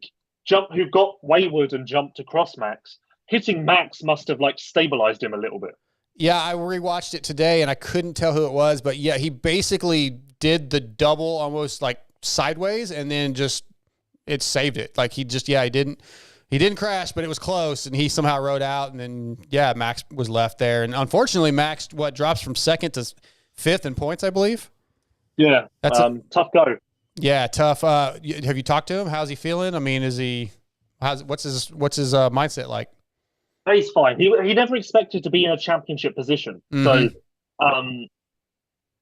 got wayward and jumped across Max, hitting Max must have stabilized him a little bit. Yeah, I rewatched it today and I couldn't tell who it was, but yeah, he basically did the double almost sideways and then it saved it. He didn't crash, but it was close and he somehow rode out and then Max was left there. And unfortunately Max drops from second to fifth in points, I believe. Yeah. That's tough go. Yeah, tough. Have you talked to him? How's he feeling? I mean, What's his mindset like? He's fine. He never expected to be in a championship position. So,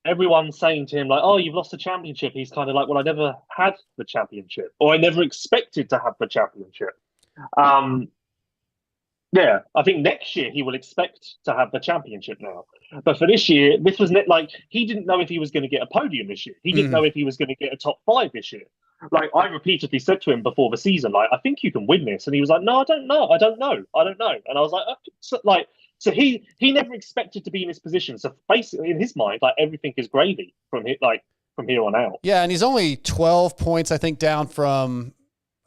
everyone's saying to him like, "Oh, you've lost the championship." He's kind of like, "Well, I never had the championship, or I never expected to have the championship." Yeah, I think next year he will expect to have the championship now. But for this year, this was like he didn't know if he was going to get a podium this year. He didn't know if he was going to get a top 5 this year. Like I repeatedly said to him before the season, like, "I think you can win this," and he was like, "No, I don't know. I don't know. I don't know." And I was like, So he never expected to be in this position. So basically, in his mind, like everything is gravy from here on out. Yeah, and he's only 12 points, I think, down from,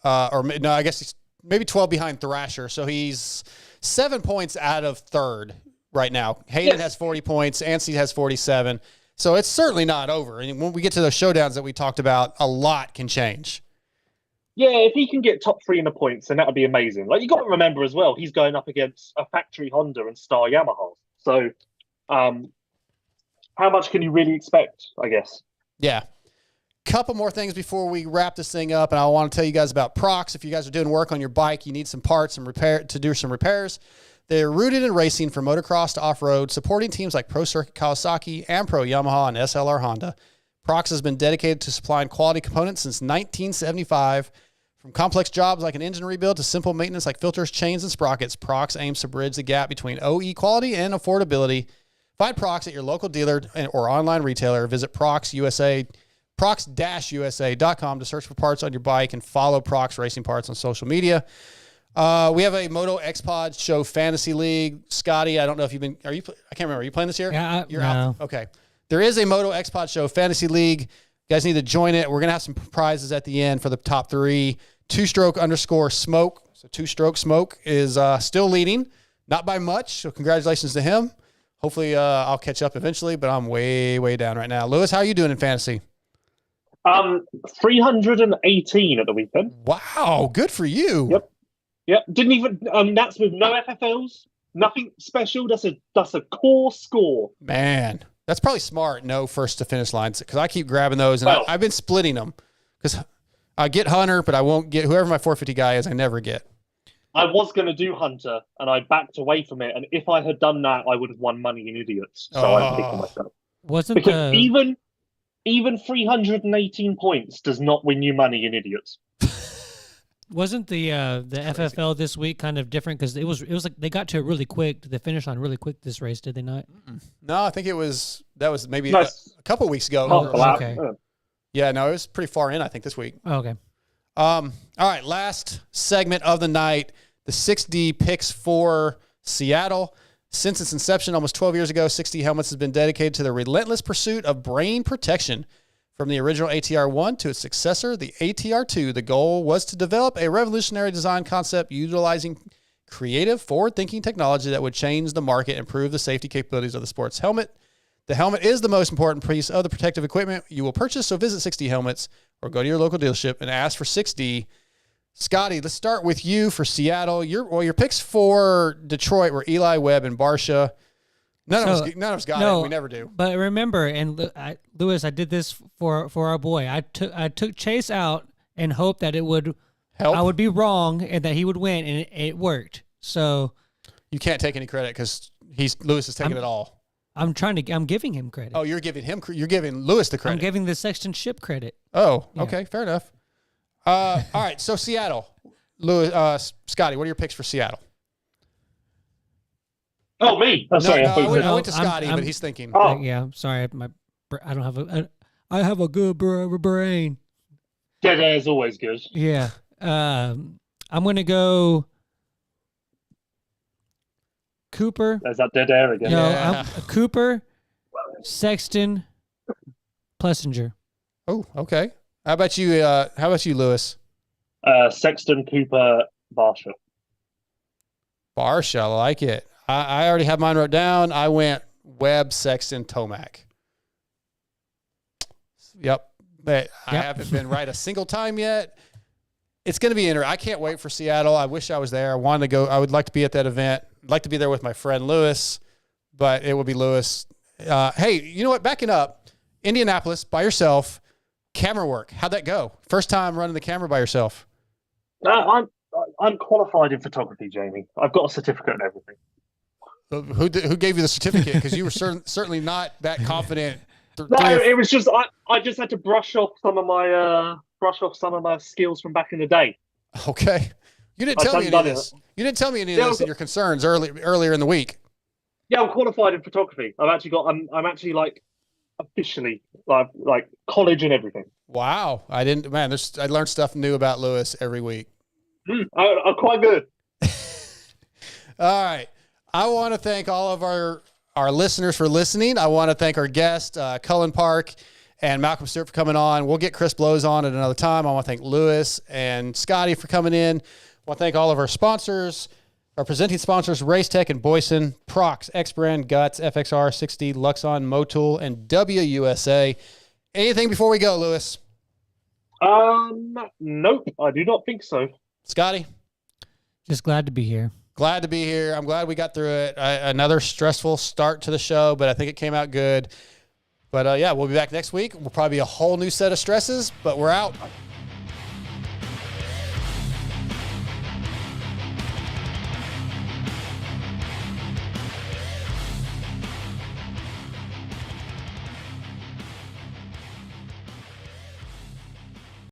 I guess he's maybe 12 behind Thrasher. So he's 7 points out of third right now. Hayden has 40 points. Anstey has 47. So it's certainly not over. And when we get to those showdowns that we talked about, a lot can change. Yeah, if he can get top 3 in the points, then that would be amazing. Like, you got to remember as well, he's going up against a factory Honda and Star Yamaha. So, how much can you really expect, I guess? Yeah. Couple more things before we wrap this thing up, and I want to tell you guys about Prox. If you guys are doing work on your bike, you need some parts and to do some repairs. They're rooted in racing from motocross to off-road, supporting teams like Pro Circuit Kawasaki, Ampro Yamaha, and SLR Honda. Prox has been dedicated to supplying quality components since 1975. From complex jobs like an engine rebuild to simple maintenance like filters, chains, and sprockets, Prox aims to bridge the gap between OE quality and affordability. Find Prox at your local dealer or online retailer. Visit prox-usa.com to search for parts on your bike and follow Prox Racing Parts on social media. We have a MotoXpod Show Fantasy League. Scotty, I don't know if I can't remember. Are you playing this year? Yeah, You're no. out. Okay. There is a MotoXpod Show Fantasy League. You guys need to join it. We're going to have some prizes at the end for the top 3. 2stroke_smoke. So 2stroke smoke is still leading, not by much. So congratulations to him. Hopefully I'll catch up eventually, but I'm way, way down right now. Lewis, how are you doing in fantasy? 318 at the weekend. Wow, good for you. Yep. Didn't even that's with no FFLs, nothing special. That's a core score. Man, that's probably smart. No first to finish lines, because I keep grabbing those, and I've been splitting them because I get Hunter, but I won't get whoever my 450 guy is. I never get. I was going to do Hunter, and I backed away from it. And if I had done that, I would have won money in idiots. So I'm kicking myself. Even 318 points does not win you money in idiots. Wasn't the FFL this week kind of different because it was like they got to it really quick, to the finish line really quick this race, did they not? No, I think that was maybe a couple weeks ago. Okay. Yeah, no, it was pretty far in, I think, this week. Oh, okay. All right, last segment of the night, the 6D picks for Seattle. Since its inception almost 12 years ago, 6D Helmets has been dedicated to the relentless pursuit of brain protection. From the original ATR-1 to its successor, the ATR-2, the goal was to develop a revolutionary design concept utilizing creative, forward-thinking technology that would change the market and improve the safety capabilities of the sports helmet. The helmet is the most important piece of the protective equipment you will purchase, so visit 6D Helmets or go to your local dealership and ask for 6D. Scotty, let's start with you for Seattle. Your picks for Detroit were Eli Webb and Barsha. None of us got it. We never do. But remember, and Lewis, I did this for our boy. I took Chase out and hoped that it would help. I would be wrong and that he would win, and it worked. So you can't take any credit because Lewis is taking it all. I'm giving him credit. Oh, you're giving Lewis the credit. I'm giving the Sexton Ship credit. Oh, okay, fair enough. All right, so Seattle, Scotty, what are your picks for Seattle? Oh, me. Oh, sorry. I went to Scotty, but he's thinking. Oh, yeah. Sorry, I don't have I have a good brain. Dead air is always good. Yeah. I'm gonna go Cooper. There's that dead air again. No, Yeah. Cooper, Sexton, Plessinger. Oh, okay. How about you, Lewis? Sexton, Cooper, Barsha. Barsha, I like it. I already have mine wrote down. I went Webb, Sexton, Tomac. Yep. But I haven't been right a single time yet. It's going to be interesting. I can't wait for Seattle. I wish I was there. I wanted to go. I would like to be at that event. I'd like to be there with my friend Lewis, but it would be Lewis. Hey, you know what? Backing up, Indianapolis by yourself, camera work. How'd that go? First time running the camera by yourself. I'm qualified in photography, Jamie. I've got a certificate and everything. Who gave you the certificate? Because you were certainly not that confident. No, it was just I just had to brush off some of my skills from back in the day. Okay, you didn't tell me any of this. You didn't tell me any of this in your concerns earlier in the week. Yeah, I'm qualified in photography. I'm actually like officially like college and everything. Wow, I didn't. Man, I learned stuff new about Lewis every week. I'm quite good. All right. I want to thank all of our listeners for listening. I want to thank our guest, Cullin Park and Malcom Stewart, for coming on. We'll get Chris Blows on at another time. I want to thank Lewis and Scotty for coming in. I want to thank all of our sponsors, our presenting sponsors, Race Tech and Boyesen, Prox, X-Brand, Guts, FXR, 60, Luxon, Motul, and WUSA. Anything before we go, Lewis? Nope, I do not think so. Scotty? Just glad to be here. Glad to be here. I'm glad we got through it. Another stressful start to the show, but I think it came out good. But yeah, we'll be back next week. We'll probably be a whole new set of stresses, but we're out.